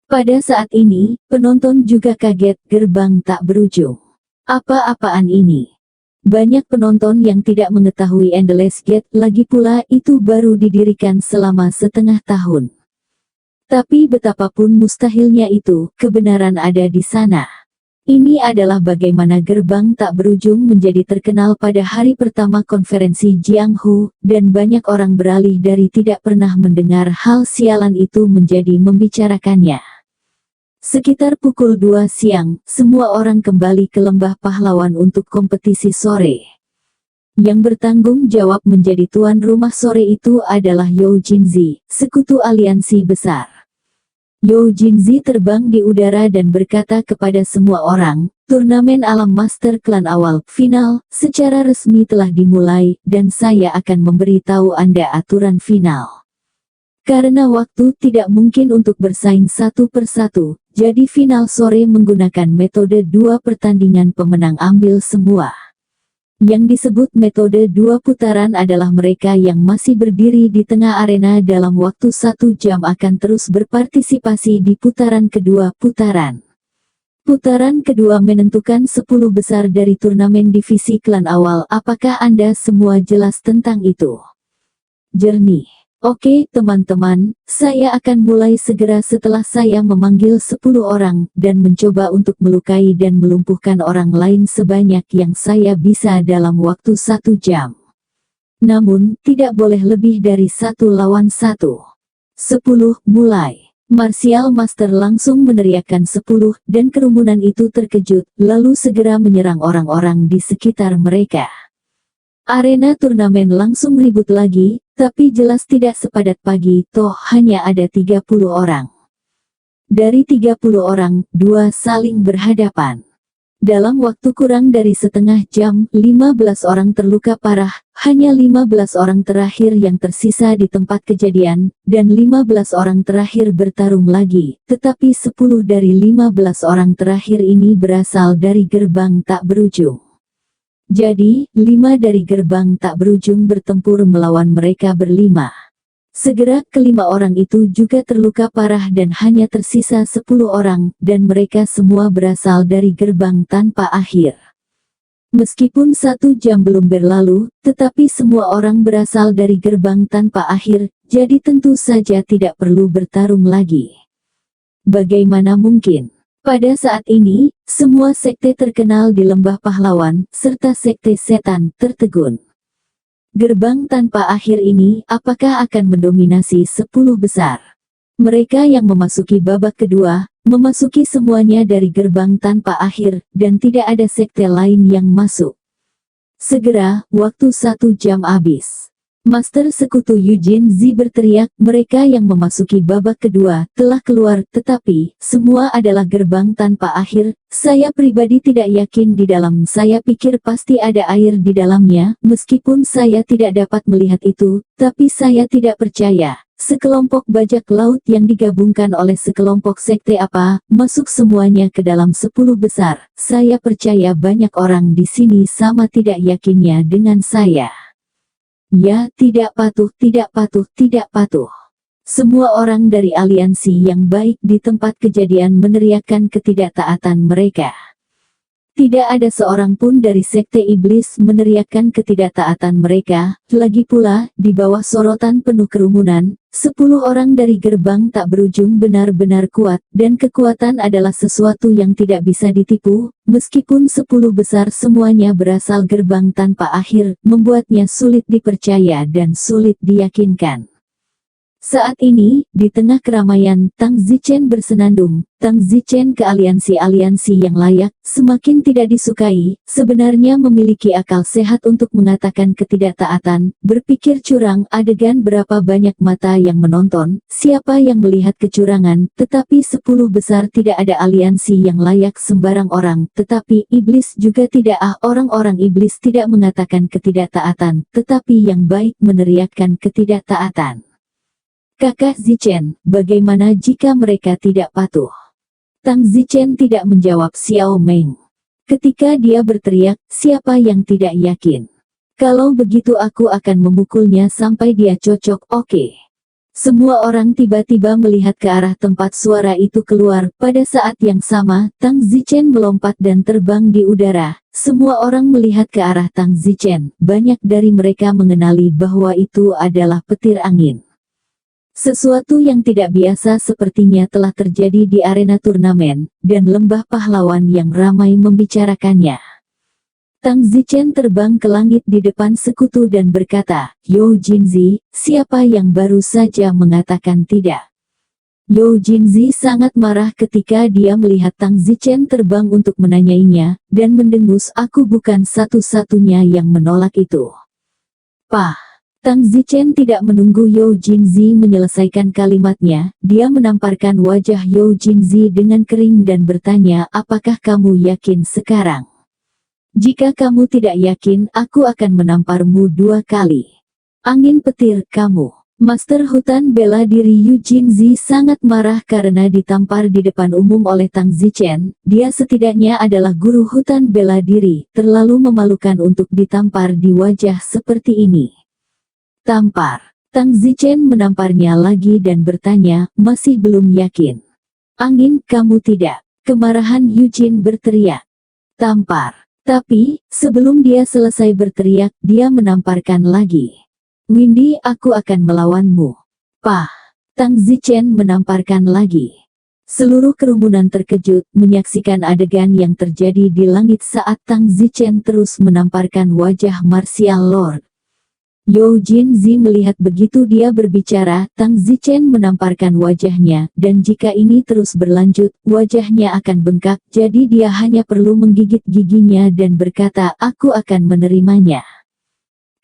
Pada saat ini, penonton juga kaget, gerbang tak berujung. Apa-apaan ini? Banyak penonton yang tidak mengetahui Endless Gate, lagi pula itu baru didirikan selama setengah tahun. Tapi betapapun mustahilnya itu, kebenaran ada di sana. Ini adalah bagaimana gerbang tak berujung menjadi terkenal pada hari pertama konferensi Jianghu, dan banyak orang beralih dari tidak pernah mendengar hal sialan itu menjadi membicarakannya. Sekitar pukul 2 siang, semua orang kembali ke Lembah Pahlawan untuk kompetisi sore. Yang bertanggung jawab menjadi tuan rumah sore itu adalah You Jinzi, sekutu aliansi besar. You Jinzi terbang di udara dan berkata kepada semua orang, turnamen alam master klan awal, final, secara resmi telah dimulai, dan saya akan memberitahu Anda aturan final. Karena waktu tidak mungkin untuk bersaing satu persatu, jadi final sore menggunakan metode 2 pertandingan pemenang ambil semua. Yang disebut metode 2 putaran adalah mereka yang masih berdiri di tengah arena dalam waktu 1 jam akan terus berpartisipasi di putaran kedua putaran. Putaran kedua menentukan 10 besar dari turnamen divisi klan awal. Apakah Anda semua jelas tentang itu? Jernih. Oke teman-teman, saya akan mulai segera setelah saya memanggil 10 orang, dan mencoba untuk melukai dan melumpuhkan orang lain sebanyak yang saya bisa dalam waktu 1 jam. Namun, tidak boleh lebih dari 1 lawan 1. 10, mulai. Martial Master langsung meneriakkan 10, dan kerumunan itu terkejut, lalu segera menyerang orang-orang di sekitar mereka. Arena turnamen langsung ribut lagi, tapi jelas tidak sepadat pagi, toh hanya ada 30 orang. Dari 30 orang, 2 saling berhadapan. Dalam waktu kurang dari setengah jam, 15 orang terluka parah, hanya 15 orang terakhir yang tersisa di tempat kejadian, dan 15 orang terakhir bertarung lagi, tetapi 10 dari 15 orang terakhir ini berasal dari gerbang tak berujung. Jadi, 5 dari gerbang tak berujung bertempur melawan mereka berlima. Segera kelima orang itu juga terluka parah dan hanya tersisa 10 orang, dan mereka semua berasal dari gerbang tanpa akhir. Meskipun 1 jam belum berlalu, tetapi semua orang berasal dari gerbang tanpa akhir, jadi tentu saja tidak perlu bertarung lagi. Bagaimana mungkin? Pada saat ini, semua sekte terkenal di Lembah Pahlawan, serta sekte setan, tertegun. Gerbang tanpa akhir ini, apakah akan mendominasi 10 besar? Mereka yang memasuki babak kedua, memasuki semuanya dari gerbang tanpa akhir, dan tidak ada sekte lain yang masuk. Segera, waktu 1 jam habis. Master Sekutu Eugene Z berteriak, mereka yang memasuki babak kedua, telah keluar, tetapi, semua adalah gerbang tanpa akhir. Saya pribadi tidak yakin di dalam, saya pikir pasti ada air di dalamnya, meskipun saya tidak dapat melihat itu, tapi saya tidak percaya. Sekelompok bajak laut yang digabungkan oleh sekelompok sekte apa, masuk semuanya ke dalam 10 besar. Saya percaya banyak orang di sini sama tidak yakinnya dengan saya. Ya, tidak patuh, tidak patuh, tidak patuh. Semua orang dari aliansi yang baik di tempat kejadian meneriakkan ketidaktaatan mereka. Tidak ada seorang pun dari sekte iblis meneriakkan ketidaktaatan mereka. Lagi pula, di bawah sorotan penuh kerumunan, 10 orang dari gerbang tak berujung benar-benar kuat, dan kekuatan adalah sesuatu yang tidak bisa ditipu. Meskipun 10 besar semuanya berasal gerbang tanpa akhir, membuatnya sulit dipercaya dan sulit diyakinkan. Saat ini, di tengah keramaian, Tang Zichen bersenandung. Tang Zichen ke aliansi-aliansi yang layak, semakin tidak disukai, sebenarnya memiliki akal sehat untuk mengatakan ketidaktaatan, berpikir curang, adegan berapa banyak mata yang menonton, siapa yang melihat kecurangan, tetapi 10 besar tidak ada aliansi yang layak sembarang orang, tetapi iblis juga tidak orang-orang iblis tidak mengatakan ketidaktaatan, tetapi yang baik meneriakkan ketidaktaatan. Kakak Zichen, bagaimana jika mereka tidak patuh? Tang Zichen tidak menjawab Xiao Meng. Ketika dia berteriak, siapa yang tidak yakin? Kalau begitu aku akan memukulnya sampai dia cocok, oke. Semua orang tiba-tiba melihat ke arah tempat suara itu keluar. Pada saat yang sama, Tang Zichen melompat dan terbang di udara. Semua orang melihat ke arah Tang Zichen. Banyak dari mereka mengenali bahwa itu adalah petir angin. Sesuatu yang tidak biasa sepertinya telah terjadi di arena turnamen, dan Lembah Pahlawan yang ramai membicarakannya. Tang Zichen terbang ke langit di depan sekutu dan berkata, Yo Jinzi, siapa yang baru saja mengatakan tidak? Yo Jinzi sangat marah ketika dia melihat Tang Zichen terbang untuk menanyainya, dan mendengus, aku bukan satu-satunya yang menolak itu. Pah! Tang Zichen tidak menunggu Yo Jinzi menyelesaikan kalimatnya, dia menamparkan wajah Yo Jinzi dengan kering dan bertanya, apakah kamu yakin sekarang? Jika kamu tidak yakin, aku akan menamparmu 2 kali. Angin petir, kamu. Master hutan bela diri Yu Jinzi sangat marah karena ditampar di depan umum oleh Tang Zichen. Dia setidaknya adalah guru hutan bela diri, terlalu memalukan untuk ditampar di wajah seperti ini. Tampar. Tang Zichen menamparnya lagi dan bertanya, masih belum yakin. Angin, kamu tidak. Kemarahan Eugene berteriak. Tampar. Tapi, sebelum dia selesai berteriak, dia menamparkan lagi. Windy, aku akan melawanmu. Pah. Tang Zichen menamparkan lagi. Seluruh kerumunan terkejut menyaksikan adegan yang terjadi di langit saat Tang Zichen terus menamparkan wajah martial lord. Yo Jinzi melihat begitu dia berbicara, Tang Zichen menamparkan wajahnya, dan jika ini terus berlanjut, wajahnya akan bengkak, jadi dia hanya perlu menggigit giginya dan berkata, aku akan menerimanya.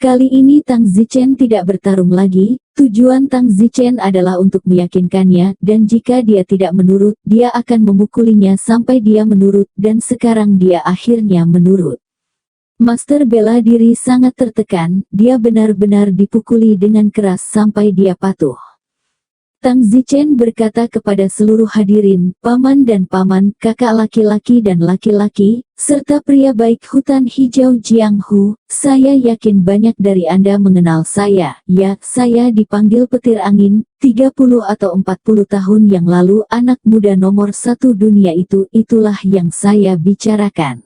Kali ini Tang Zichen tidak bertarung lagi, tujuan Tang Zichen adalah untuk meyakinkannya, dan jika dia tidak menurut, dia akan memukulinya sampai dia menurut, dan sekarang dia akhirnya menurut. Master bela diri sangat tertekan, dia benar-benar dipukuli dengan keras sampai dia patuh. Tang Zichen berkata kepada seluruh hadirin, paman dan paman, kakak laki-laki dan laki-laki, serta pria baik hutan hijau Jiang Hu, saya yakin banyak dari Anda mengenal saya. Ya, saya dipanggil petir angin, 30 atau 40 tahun yang lalu anak muda nomor 1 dunia itu, itulah yang saya bicarakan.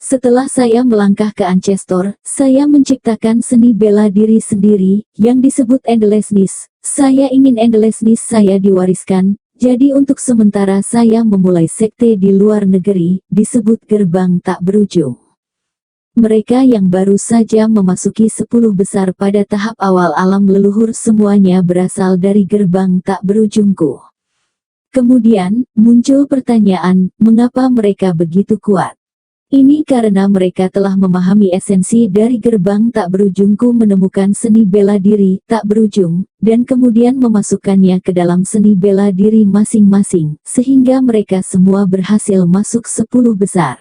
Setelah saya melangkah ke Ancestor, saya menciptakan seni bela diri sendiri, yang disebut Endlessness. Saya ingin Endlessness saya diwariskan, jadi untuk sementara saya memulai sekte di luar negeri, disebut Gerbang Tak Berujung. Mereka yang baru saja memasuki 10 besar pada tahap awal alam leluhur semuanya berasal dari Gerbang Tak Berujungku. Kemudian, muncul pertanyaan, mengapa mereka begitu kuat? Ini karena mereka telah memahami esensi dari Gerbang Tak Berujungku, menemukan seni bela diri tak berujung, dan kemudian memasukkannya ke dalam seni bela diri masing-masing, sehingga mereka semua berhasil masuk 10 besar.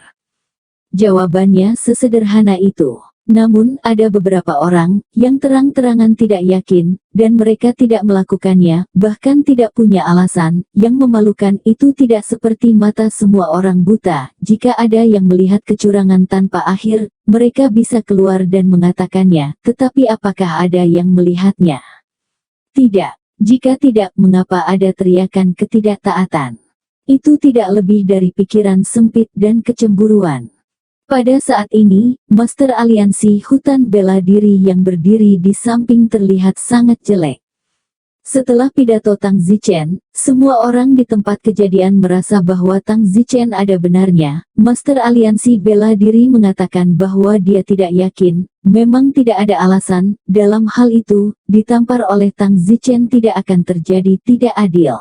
Jawabannya sesederhana itu. Namun, ada beberapa orang yang terang-terangan tidak yakin, dan mereka tidak melakukannya, bahkan tidak punya alasan. Yang memalukan itu tidak seperti mata semua orang buta. Jika ada yang melihat kecurangan tanpa akhir, mereka bisa keluar dan mengatakannya, tetapi apakah ada yang melihatnya? Tidak. Jika tidak, mengapa ada teriakan ketidaktaatan? Itu tidak lebih dari pikiran sempit dan kecemburuan. Pada saat ini, Master Aliansi Hutan Bela Diri yang berdiri di samping terlihat sangat jelek. Setelah pidato Tang Zichen, semua orang di tempat kejadian merasa bahwa Tang Zichen ada benarnya. Master Aliansi Bela Diri mengatakan bahwa dia tidak yakin, memang tidak ada alasan, dalam hal itu, ditampar oleh Tang Zichen tidak akan terjadi tidak adil.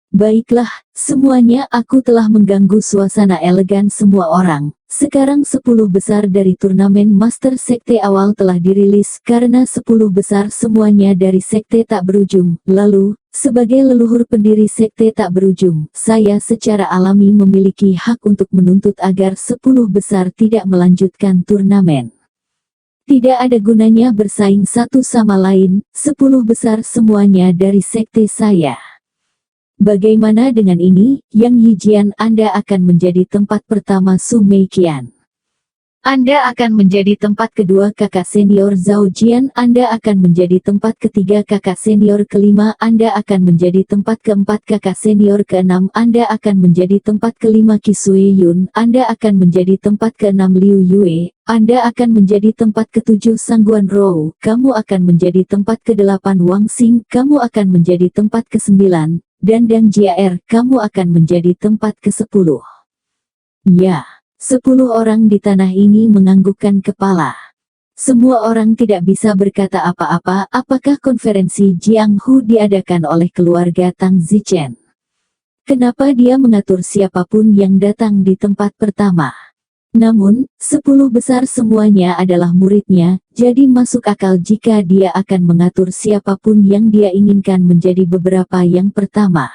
Baiklah, semuanya, aku telah mengganggu suasana elegan semua orang. Sekarang 10 besar dari turnamen Master Sekte awal telah dirilis karena 10 besar semuanya dari Sekte Tak Berujung. Lalu, sebagai leluhur pendiri Sekte Tak Berujung, saya secara alami memiliki hak untuk menuntut agar 10 besar tidak melanjutkan turnamen. Tidak ada gunanya bersaing satu sama lain, 10 besar semuanya dari Sekte saya. Bagaimana dengan ini, Yang Yijian? Anda akan menjadi tempat pertama Su Meiqian. Anda akan menjadi tempat kedua kakak senior Zhao Jian. Anda akan menjadi tempat ketiga kakak senior kelima. Anda akan menjadi tempat keempat kakak senior keenam. Anda akan menjadi tempat kelima Qisui Yun. Anda akan menjadi tempat keenam Liu Yue. Anda akan menjadi tempat ketujuh Sangguan Rou. Kamu akan menjadi tempat kedelapan Wang Xing. Kamu akan menjadi tempat kesembilan. Dan Dang Jiaer, kamu akan menjadi tempat ke-10. Ya, 10 orang di tanah ini menganggukkan kepala. Semua orang tidak bisa berkata apa-apa. Apakah konferensi Jiang Hu diadakan oleh keluarga Tang Zichen? Kenapa dia mengatur siapapun yang datang di tempat pertama? Namun, 10 besar semuanya adalah muridnya, jadi masuk akal jika dia akan mengatur siapapun yang dia inginkan menjadi beberapa yang pertama.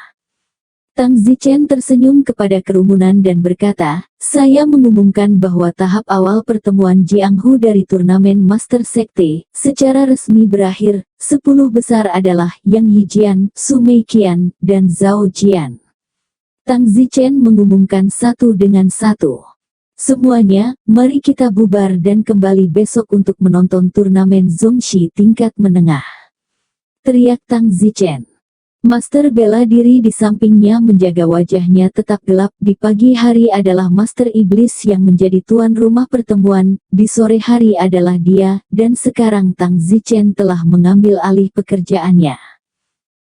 Tang Zichen tersenyum kepada kerumunan dan berkata, saya mengumumkan bahwa tahap awal pertemuan Jiang Hu dari turnamen Master Sekte, secara resmi berakhir. 10 besar adalah Yang Yijian, Su Meiqian, dan Zhao Jian. Tang Zichen mengumumkan satu dengan satu. Semuanya, mari kita bubar dan kembali besok untuk menonton turnamen Zongxi tingkat menengah. Teriak Tang Zichen. Master bela diri di sampingnya menjaga wajahnya tetap gelap. Di pagi hari adalah Master Iblis yang menjadi tuan rumah pertemuan, di sore hari adalah dia, dan sekarang Tang Zichen telah mengambil alih pekerjaannya.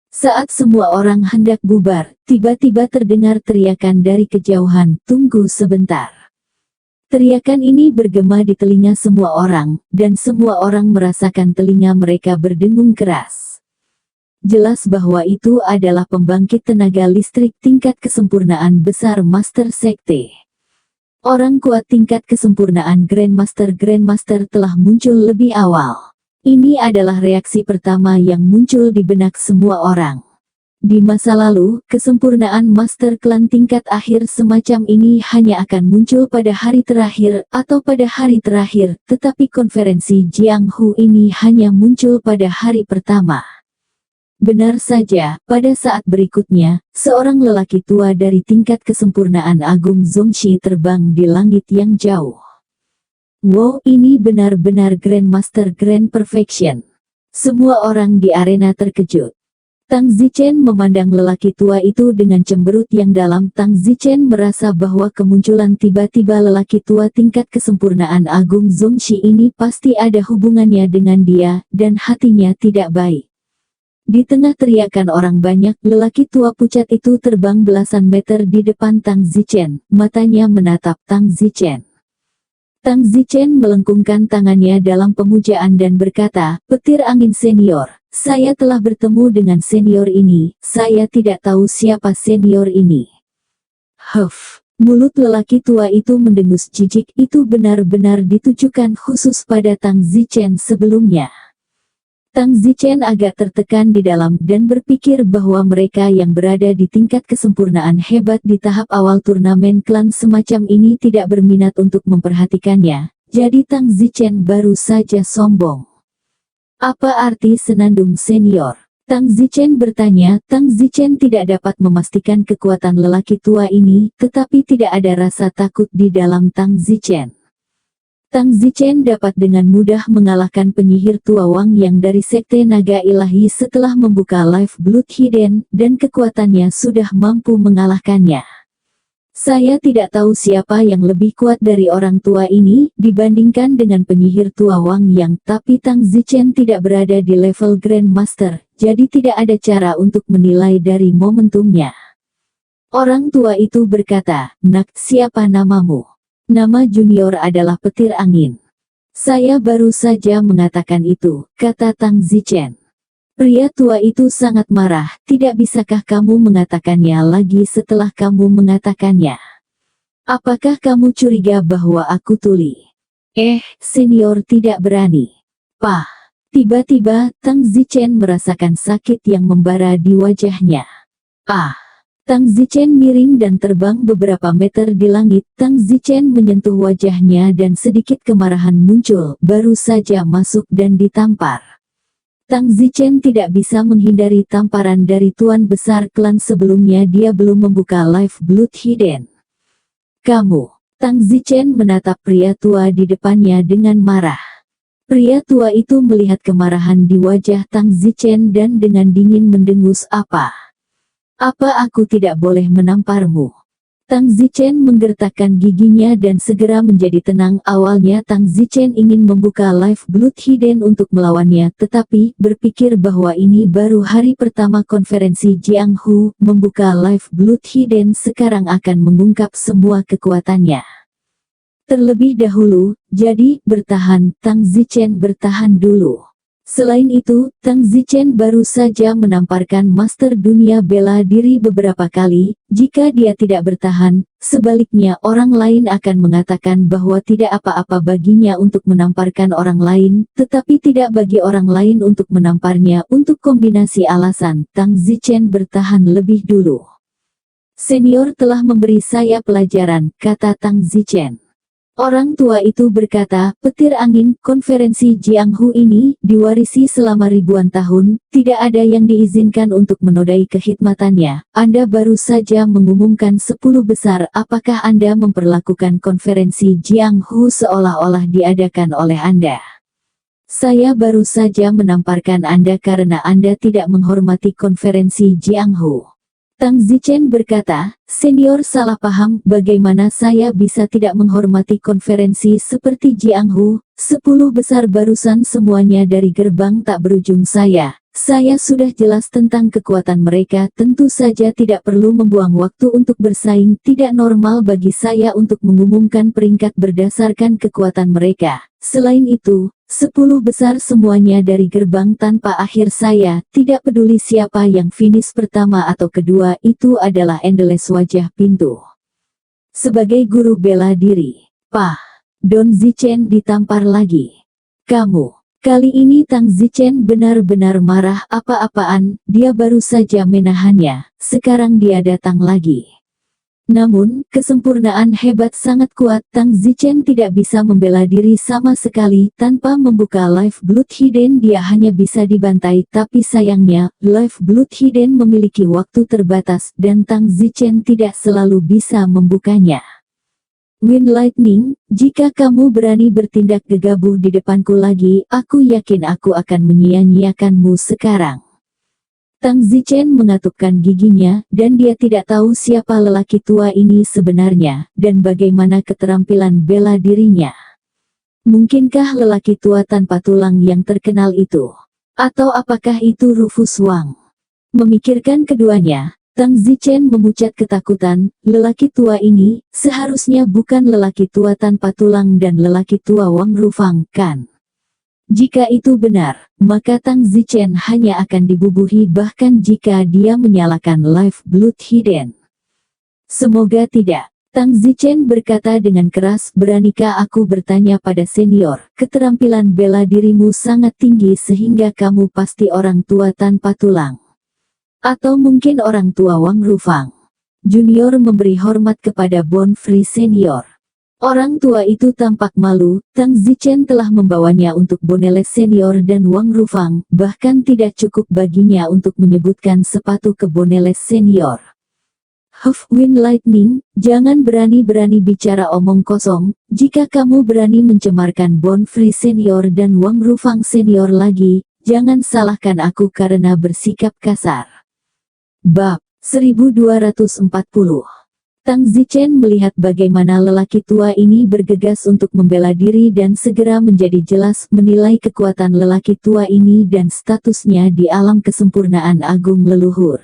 Saat semua orang hendak bubar, tiba-tiba terdengar teriakan dari kejauhan, tunggu sebentar. Teriakan ini bergema di telinga semua orang, dan semua orang merasakan telinga mereka berdengung keras. Jelas bahwa itu adalah pembangkit tenaga listrik tingkat kesempurnaan besar Master Sekte. Orang kuat tingkat kesempurnaan Grandmaster telah muncul lebih awal. Ini adalah reaksi pertama yang muncul di benak semua orang. Di masa lalu, kesempurnaan Master Klan tingkat akhir semacam ini hanya akan muncul pada hari terakhir atau pada hari terakhir, tetapi konferensi Jianghu ini hanya muncul pada hari pertama. Benar saja, pada saat berikutnya, seorang lelaki tua dari tingkat kesempurnaan agung Zongxi terbang di langit yang jauh. Wow, ini benar-benar Grandmaster Grand Perfection. Semua orang di arena terkejut. Tang Zichen memandang lelaki tua itu dengan cemberut yang dalam. Tang Zichen merasa bahwa kemunculan tiba-tiba lelaki tua tingkat kesempurnaan agung Zongxi ini pasti ada hubungannya dengan dia, dan hatinya tidak baik. Di tengah teriakan orang banyak, lelaki tua pucat itu terbang belasan meter di depan Tang Zichen, matanya menatap Tang Zichen. Tang Zichen melengkungkan tangannya dalam pemujaan dan berkata, "Petir angin senior, saya telah bertemu dengan senior ini, saya tidak tahu siapa senior ini." Huff, mulut lelaki tua itu mendengus jijik. Itu benar-benar ditujukan khusus pada Tang Zichen sebelumnya. Tang Zichen agak tertekan di dalam dan berpikir bahwa mereka yang berada di tingkat kesempurnaan hebat di tahap awal turnamen klan semacam ini tidak berminat untuk memperhatikannya, jadi Tang Zichen baru saja sombong. Apa arti senandung senior? Tang Zichen bertanya. Tang Zichen tidak dapat memastikan kekuatan lelaki tua ini, tetapi tidak ada rasa takut di dalam Tang Zichen. Tang Zichen dapat dengan mudah mengalahkan penyihir tua Wang yang dari Sekte Naga Ilahi setelah membuka Life Blood Hidden, dan kekuatannya sudah mampu mengalahkannya. Saya tidak tahu siapa yang lebih kuat dari orang tua ini, dibandingkan dengan penyihir tua Wang Yang, tapi Tang Zichen tidak berada di level Grandmaster, jadi tidak ada cara untuk menilai dari momentumnya. Orang tua itu berkata, "Nak, siapa namamu?" "Nama junior adalah Petir Angin." "Saya baru saja mengatakan itu," kata Tang Zichen. Pria tua itu sangat marah. "Tidak bisakah kamu mengatakannya lagi setelah kamu mengatakannya? Apakah kamu curiga bahwa aku tuli?" Senior tidak berani." Pah! Tiba-tiba, Tang Zichen merasakan sakit yang membara di wajahnya. Tang Zichen miring dan terbang beberapa meter di langit. Tang Zichen menyentuh wajahnya dan sedikit kemarahan muncul, baru saja masuk dan ditampar. Tang Zichen tidak bisa menghindari tamparan dari tuan besar klan sebelumnya. Dia belum membuka Life Blood Hidden. "Kamu!" Tang Zichen menatap pria tua di depannya dengan marah. Pria tua itu melihat kemarahan di wajah Tang Zichen dan dengan dingin mendengus, Apa aku tidak boleh menamparmu?" Tang Zichen menggertakkan giginya dan segera menjadi tenang. Awalnya Tang Zichen ingin membuka Life Blood Hidden untuk melawannya, tetapi berpikir bahwa ini baru hari pertama konferensi Jianghu. Membuka Life Blood Hidden sekarang akan mengungkap semua kekuatannya. Terlebih dahulu, jadi bertahan. Tang Zichen bertahan dulu. Selain itu, Tang Zichen baru saja menamparkan Master Dunia Bela Diri beberapa kali. Jika dia tidak bertahan, sebaliknya orang lain akan mengatakan bahwa tidak apa-apa baginya untuk menamparkan orang lain, tetapi tidak bagi orang lain untuk menamparnya. Untuk kombinasi alasan, Tang Zichen bertahan lebih dulu. "Senior telah memberi saya pelajaran," kata Tang Zichen. Orang tua itu berkata, "Petir angin, konferensi Jianghu ini, diwarisi selama ribuan tahun, tidak ada yang diizinkan untuk menodai kekhidmatannya. Anda baru saja mengumumkan 10 besar, apakah Anda memperlakukan konferensi Jianghu seolah-olah diadakan oleh Anda? Saya baru saja menamparkan Anda karena Anda tidak menghormati konferensi Jianghu." Tang Zichen berkata, "Senior salah paham, bagaimana saya bisa tidak menghormati konferensi seperti Jianghu? 10 besar barusan semuanya dari gerbang tak berujung saya. Saya sudah jelas tentang kekuatan mereka, tentu saja tidak perlu membuang waktu untuk bersaing. Tidak normal bagi saya untuk mengumumkan peringkat berdasarkan kekuatan mereka. Selain itu, 10 besar semuanya dari gerbang tanpa akhir saya, tidak peduli siapa yang finish pertama atau kedua, itu adalah endless wajah pintu. Sebagai guru bela diri, Pah, Don Zichen ditampar lagi. Kamu. Kali ini Tang Zichen benar-benar marah. Apa-apaan, dia baru saja menahannya, sekarang dia datang lagi. Namun, kesempurnaan hebat sangat kuat. Tang Zichen tidak bisa membela diri sama sekali. Tanpa membuka Life Blood Hidden dia hanya bisa dibantai. Tapi sayangnya, Life Blood Hidden memiliki waktu terbatas dan Tang Zichen tidak selalu bisa membukanya. Wind Lightning, jika kamu berani bertindak gegabah di depanku lagi, aku yakin aku akan menyia-nyiakanmu sekarang. Tang Zichen mengatupkan giginya, dan dia tidak tahu siapa lelaki tua ini sebenarnya, dan bagaimana keterampilan bela dirinya. Mungkinkah lelaki tua tanpa tulang yang terkenal itu? Atau apakah itu Rufus Wang? Memikirkan keduanya, Tang Zichen memucat ketakutan. Lelaki tua ini, seharusnya bukan lelaki tua tanpa tulang dan lelaki tua Wang Rufang, kan? Jika itu benar, maka Tang Zichen hanya akan dibubuhi bahkan jika dia menyalakan Life Blood Hidden. Semoga tidak. Tang Zichen berkata dengan keras, beranikah aku bertanya pada senior, keterampilan bela dirimu sangat tinggi sehingga kamu pasti orang tua tanpa tulang. Atau mungkin orang tua Wang Rufang. Junior memberi hormat kepada Bon Free Senior. Orang tua itu tampak malu. Tang Zichen telah membawanya untuk Boneless Senior dan Wang Rufang, bahkan tidak cukup baginya untuk menyebutkan sepatu ke Boneless Senior. Wind Lightning, jangan berani-berani bicara omong kosong. Jika kamu berani mencemarkan Bon Free Senior dan Wang Rufang Senior lagi, jangan salahkan aku karena bersikap kasar. Bab 1240. Tang Zichen melihat bagaimana lelaki tua ini bergegas untuk membela diri dan segera menjadi jelas menilai kekuatan lelaki tua ini dan statusnya di alam kesempurnaan agung leluhur.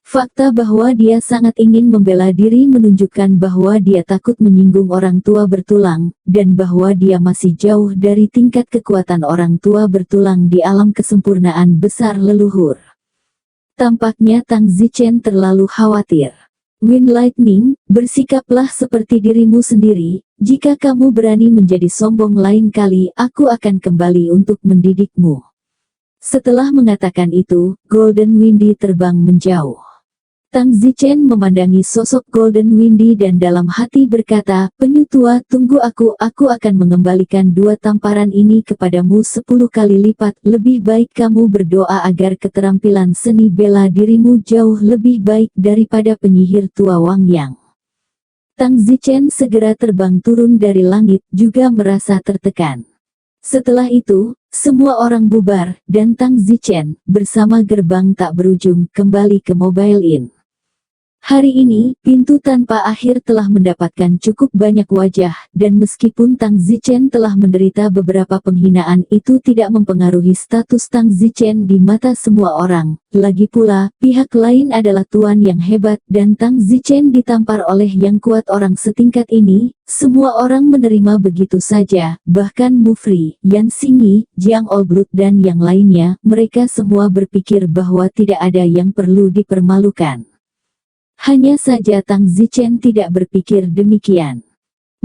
Fakta bahwa dia sangat ingin membela diri menunjukkan bahwa dia takut menyinggung orang tua bertulang, dan bahwa dia masih jauh dari tingkat kekuatan orang tua bertulang di alam kesempurnaan besar leluhur. Tampaknya Tang Zichen terlalu khawatir. Wind Lightning, bersikaplah seperti dirimu sendiri. Jika kamu berani menjadi sombong lain kali, aku akan kembali untuk mendidikmu. Setelah mengatakan itu, Golden Windy terbang menjauh. Tang Zichen memandangi sosok Golden Windy dan dalam hati berkata, penyu tua, tunggu aku akan mengembalikan dua tamparan ini kepadamu 10 kali lipat. Lebih baik kamu berdoa agar keterampilan seni bela dirimu jauh lebih baik daripada penyihir tua Wang Yang. Tang Zichen segera terbang turun dari langit, juga merasa tertekan. Setelah itu, semua orang bubar, dan Tang Zichen, bersama gerbang tak berujung, kembali ke Mobile Inn. Hari ini, pintu tanpa akhir telah mendapatkan cukup banyak wajah, dan meskipun Tang Zichen telah menderita beberapa penghinaan, itu tidak mempengaruhi status Tang Zichen di mata semua orang. Lagi pula, pihak lain adalah tuan yang hebat, dan Tang Zichen ditampar oleh yang kuat orang setingkat ini. Semua orang menerima begitu saja, bahkan Mufri, Yan Xingyi, Jiang Olblut dan yang lainnya. Mereka semua berpikir bahwa tidak ada yang perlu dipermalukan. Hanya saja Tang Zichen tidak berpikir demikian.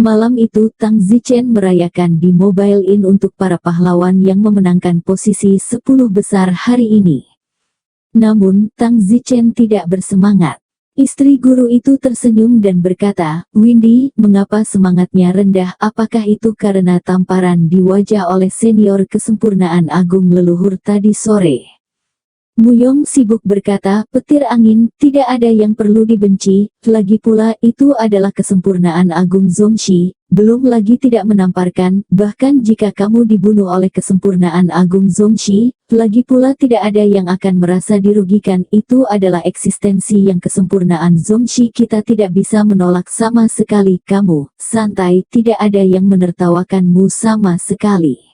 Malam itu Tang Zichen merayakan di Mobile Inn untuk para pahlawan yang memenangkan posisi 10 besar hari ini. Namun, Tang Zichen tidak bersemangat. Istri guru itu tersenyum dan berkata, Windy, mengapa semangatnya rendah? Apakah itu karena tamparan di wajah oleh senior kesempurnaan agung leluhur tadi sore? Muyong sibuk berkata, petir angin, tidak ada yang perlu dibenci, lagi pula itu adalah kesempurnaan agung Zongxi, belum lagi tidak menamparkan, bahkan jika kamu dibunuh oleh kesempurnaan agung Zongxi, lagi pula tidak ada yang akan merasa dirugikan. Itu adalah eksistensi yang kesempurnaan Zongxi, kita tidak bisa menolak sama sekali. Kamu, santai, tidak ada yang menertawakanmu sama sekali.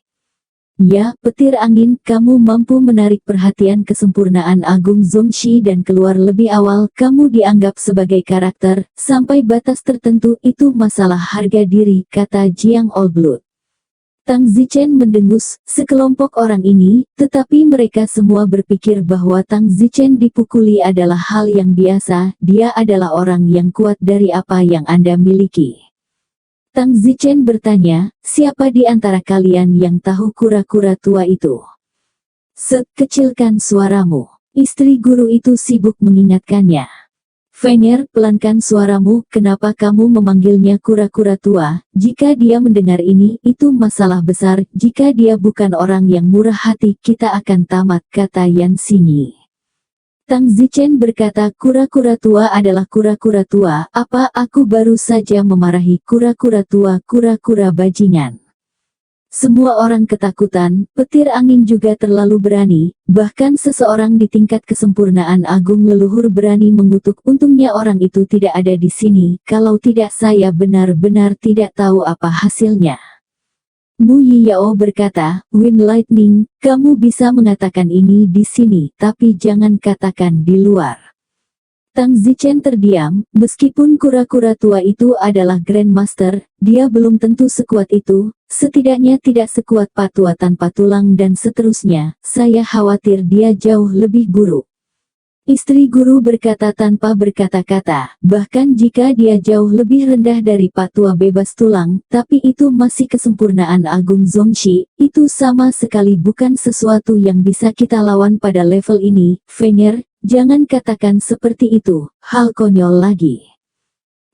Ya, petir angin, kamu mampu menarik perhatian kesempurnaan agung Zongxi dan keluar lebih awal. Kamu dianggap sebagai karakter, sampai batas tertentu itu masalah harga diri, kata Jiang Olblut. Tang Zichen mendengus sekelompok orang ini, tetapi mereka semua berpikir bahwa Tang Zichen dipukuli adalah hal yang biasa, dia adalah orang yang kuat dari apa yang Anda miliki. Tang Zichen bertanya, siapa di antara kalian yang tahu kura-kura tua itu? Kecilkan suaramu. Istri guru itu sibuk mengingatkannya. Fenger, pelankan suaramu, kenapa kamu memanggilnya kura-kura tua? Jika dia mendengar ini, itu masalah besar, jika dia bukan orang yang murah hati, kita akan tamat, kata Yan Xinyi. Tang Zichen berkata, kura-kura tua adalah kura-kura tua, apa aku baru saja memarahi kura-kura tua, kura-kura bajingan. Semua orang ketakutan, petir angin juga terlalu berani, bahkan seseorang di tingkat kesempurnaan agung leluhur berani mengutuk. Untungnya orang itu tidak ada di sini, kalau tidak saya benar-benar tidak tahu apa hasilnya. Mu Yiyao berkata, Wind Lightning, kamu bisa mengatakan ini di sini, tapi jangan katakan di luar. Tang Zichen terdiam, meskipun kura-kura tua itu adalah Grandmaster, dia belum tentu sekuat itu, setidaknya tidak sekuat patua tanpa tulang dan seterusnya, saya khawatir dia jauh lebih buruk. Istri guru berkata tanpa berkata-kata, bahkan jika dia jauh lebih rendah dari patua bebas tulang, tapi itu masih kesempurnaan agung Zongxi, itu sama sekali bukan sesuatu yang bisa kita lawan pada level ini, Fenger. Jangan katakan seperti itu, hal konyol lagi.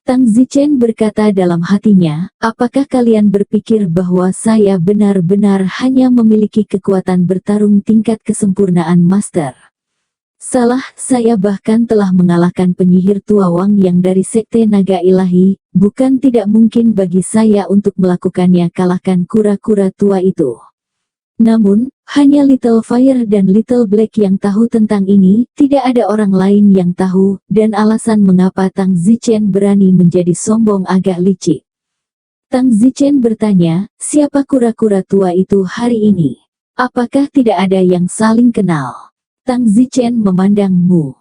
Tang Zichen berkata dalam hatinya, apakah kalian berpikir bahwa saya benar-benar hanya memiliki kekuatan bertarung tingkat kesempurnaan master? Salah, saya bahkan telah mengalahkan penyihir tua Wang yang dari Sekte Naga Ilahi, bukan tidak mungkin bagi saya untuk melakukannya, kalahkan kura-kura tua itu. Namun, hanya Little Fire dan Little Black yang tahu tentang ini, tidak ada orang lain yang tahu, dan alasan mengapa Tang Zichen berani menjadi sombong agak licik. Tang Zichen bertanya, siapa kura-kura tua itu hari ini? Apakah tidak ada yang saling kenal? Tang Zichen memandang Mu.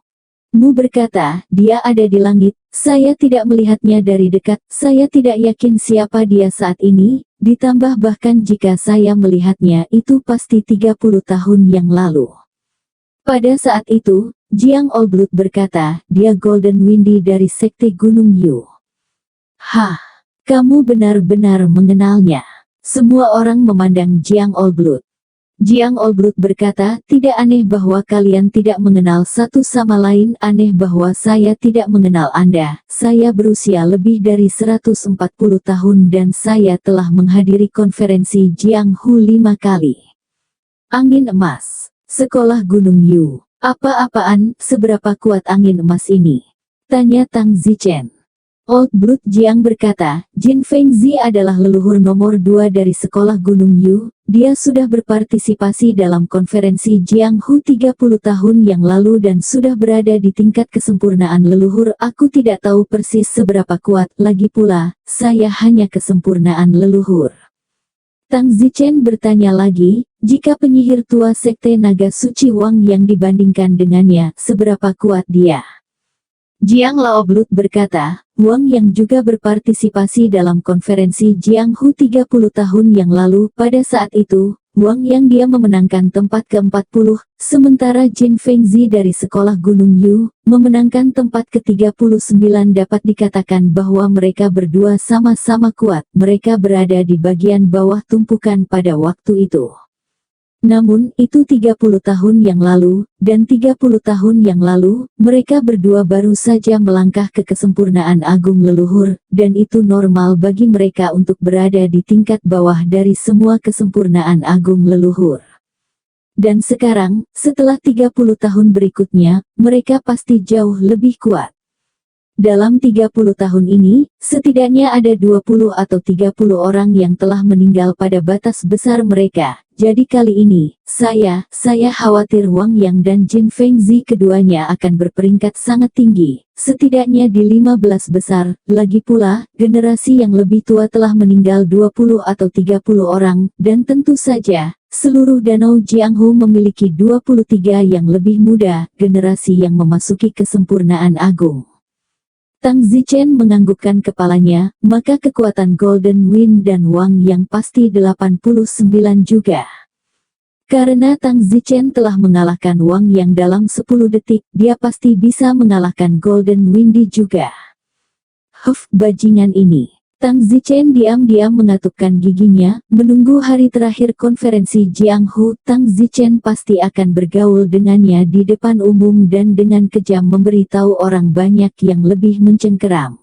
Mu berkata, dia ada di langit, saya tidak melihatnya dari dekat, saya tidak yakin siapa dia saat ini, ditambah bahkan jika saya melihatnya itu pasti 30 tahun yang lalu. Pada saat itu, Jiang Oldblood berkata, dia Golden Windy dari Sekte Gunung Yu. Hah, kamu benar-benar mengenalnya. Semua orang memandang Jiang Oldblood. Jiang Oldblood berkata, tidak aneh bahwa kalian tidak mengenal satu sama lain, aneh bahwa saya tidak mengenal Anda. Saya berusia lebih dari 140 tahun dan saya telah menghadiri konferensi Jiang Hu 5 kali. Angin emas. Sekolah Gunung Yu. Apa-apaan, seberapa kuat angin emas ini? Tanya Tang Zichen. Oldblood Jiang berkata, Jin Fengzi adalah leluhur nomor 2 dari sekolah Gunung Yu, dia sudah berpartisipasi dalam konferensi Jiang Hu 30 tahun yang lalu dan sudah berada di tingkat kesempurnaan leluhur. Aku tidak tahu persis seberapa kuat, lagi pula, saya hanya kesempurnaan leluhur. Tang Zichen bertanya lagi, jika penyihir tua Sekte Naga Suci Wang yang dibandingkan dengannya, seberapa kuat dia? Jiang Laoblud berkata, Wang yang juga berpartisipasi dalam konferensi Jiang Hu 30 tahun yang lalu, pada saat itu, Wang yang dia memenangkan tempat ke-40, sementara Jin Fengzi dari sekolah Gunung Yu, memenangkan tempat ke-39. Dapat dikatakan bahwa mereka berdua sama-sama kuat, mereka berada di bagian bawah tumpukan pada waktu itu. Namun, itu 30 tahun yang lalu, dan 30 tahun yang lalu, mereka berdua baru saja melangkah ke kesempurnaan agung leluhur, dan itu normal bagi mereka untuk berada di tingkat bawah dari semua kesempurnaan agung leluhur. Dan sekarang, setelah 30 tahun berikutnya, mereka pasti jauh lebih kuat. Dalam 30 tahun ini, setidaknya ada 20 atau 30 orang yang telah meninggal pada batas besar mereka. Jadi kali ini, saya khawatir Wang Yang dan Jin Fengzi keduanya akan berperingkat sangat tinggi, setidaknya di 15 besar. Lagi pula, generasi yang lebih tua telah meninggal 20 atau 30 orang, dan tentu saja, seluruh danau Jianghu memiliki 23 yang lebih muda, generasi yang memasuki kesempurnaan agung. Tang Zichen menganggukkan kepalanya, maka kekuatan Golden Wind dan Wang yang pasti 89 juga. Karena Tang Zichen telah mengalahkan Wang yang dalam 10 detik, dia pasti bisa mengalahkan Golden Windy juga. Bajingan ini. Tang Zichen diam-diam mengatupkan giginya, menunggu hari terakhir konferensi Jianghu. Tang Zichen pasti akan bergaul dengannya di depan umum dan dengan kejam memberitahu orang banyak yang lebih mencengkeram.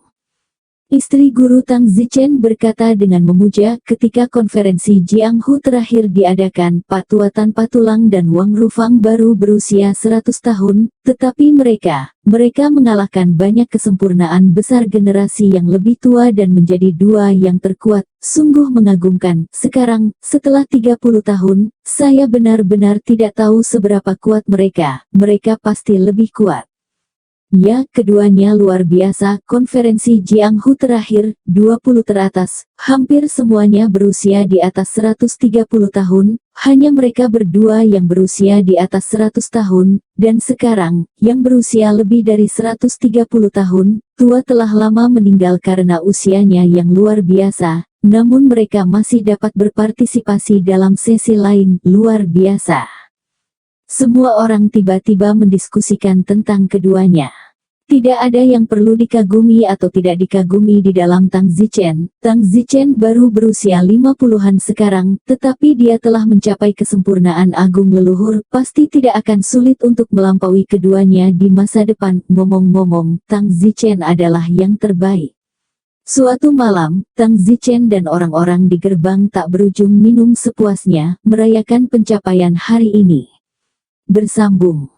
Istri guru Tang Zichen berkata dengan memuja ketika konferensi Jianghu terakhir diadakan. Pak tua tanpa tulang dan Wang Rufang baru berusia 100 tahun, tetapi mereka mengalahkan banyak kesempurnaan besar generasi yang lebih tua dan menjadi dua yang terkuat. Sungguh mengagumkan. Sekarang, setelah 30 tahun, saya benar-benar tidak tahu seberapa kuat mereka. Mereka pasti lebih kuat. Ya, keduanya luar biasa. Konferensi Jianghu terakhir, 20 teratas, hampir semuanya berusia di atas 130 tahun, hanya mereka berdua yang berusia di atas 100 tahun, dan sekarang, yang berusia lebih dari 130 tahun, tua telah lama meninggal karena usianya yang luar biasa, namun mereka masih dapat berpartisipasi dalam sesi lain, luar biasa. Semua orang tiba-tiba mendiskusikan tentang keduanya. Tidak ada yang perlu dikagumi atau tidak dikagumi di dalam Tang Zichen. Tang Zichen baru berusia 50-an sekarang, tetapi dia telah mencapai kesempurnaan agung leluhur. Pasti tidak akan sulit untuk melampaui keduanya di masa depan. Ngomong-ngomong, Tang Zichen adalah yang terbaik. Suatu malam, Tang Zichen dan orang-orang di gerbang tak berujung minum sepuasnya, merayakan pencapaian hari ini. Bersambung.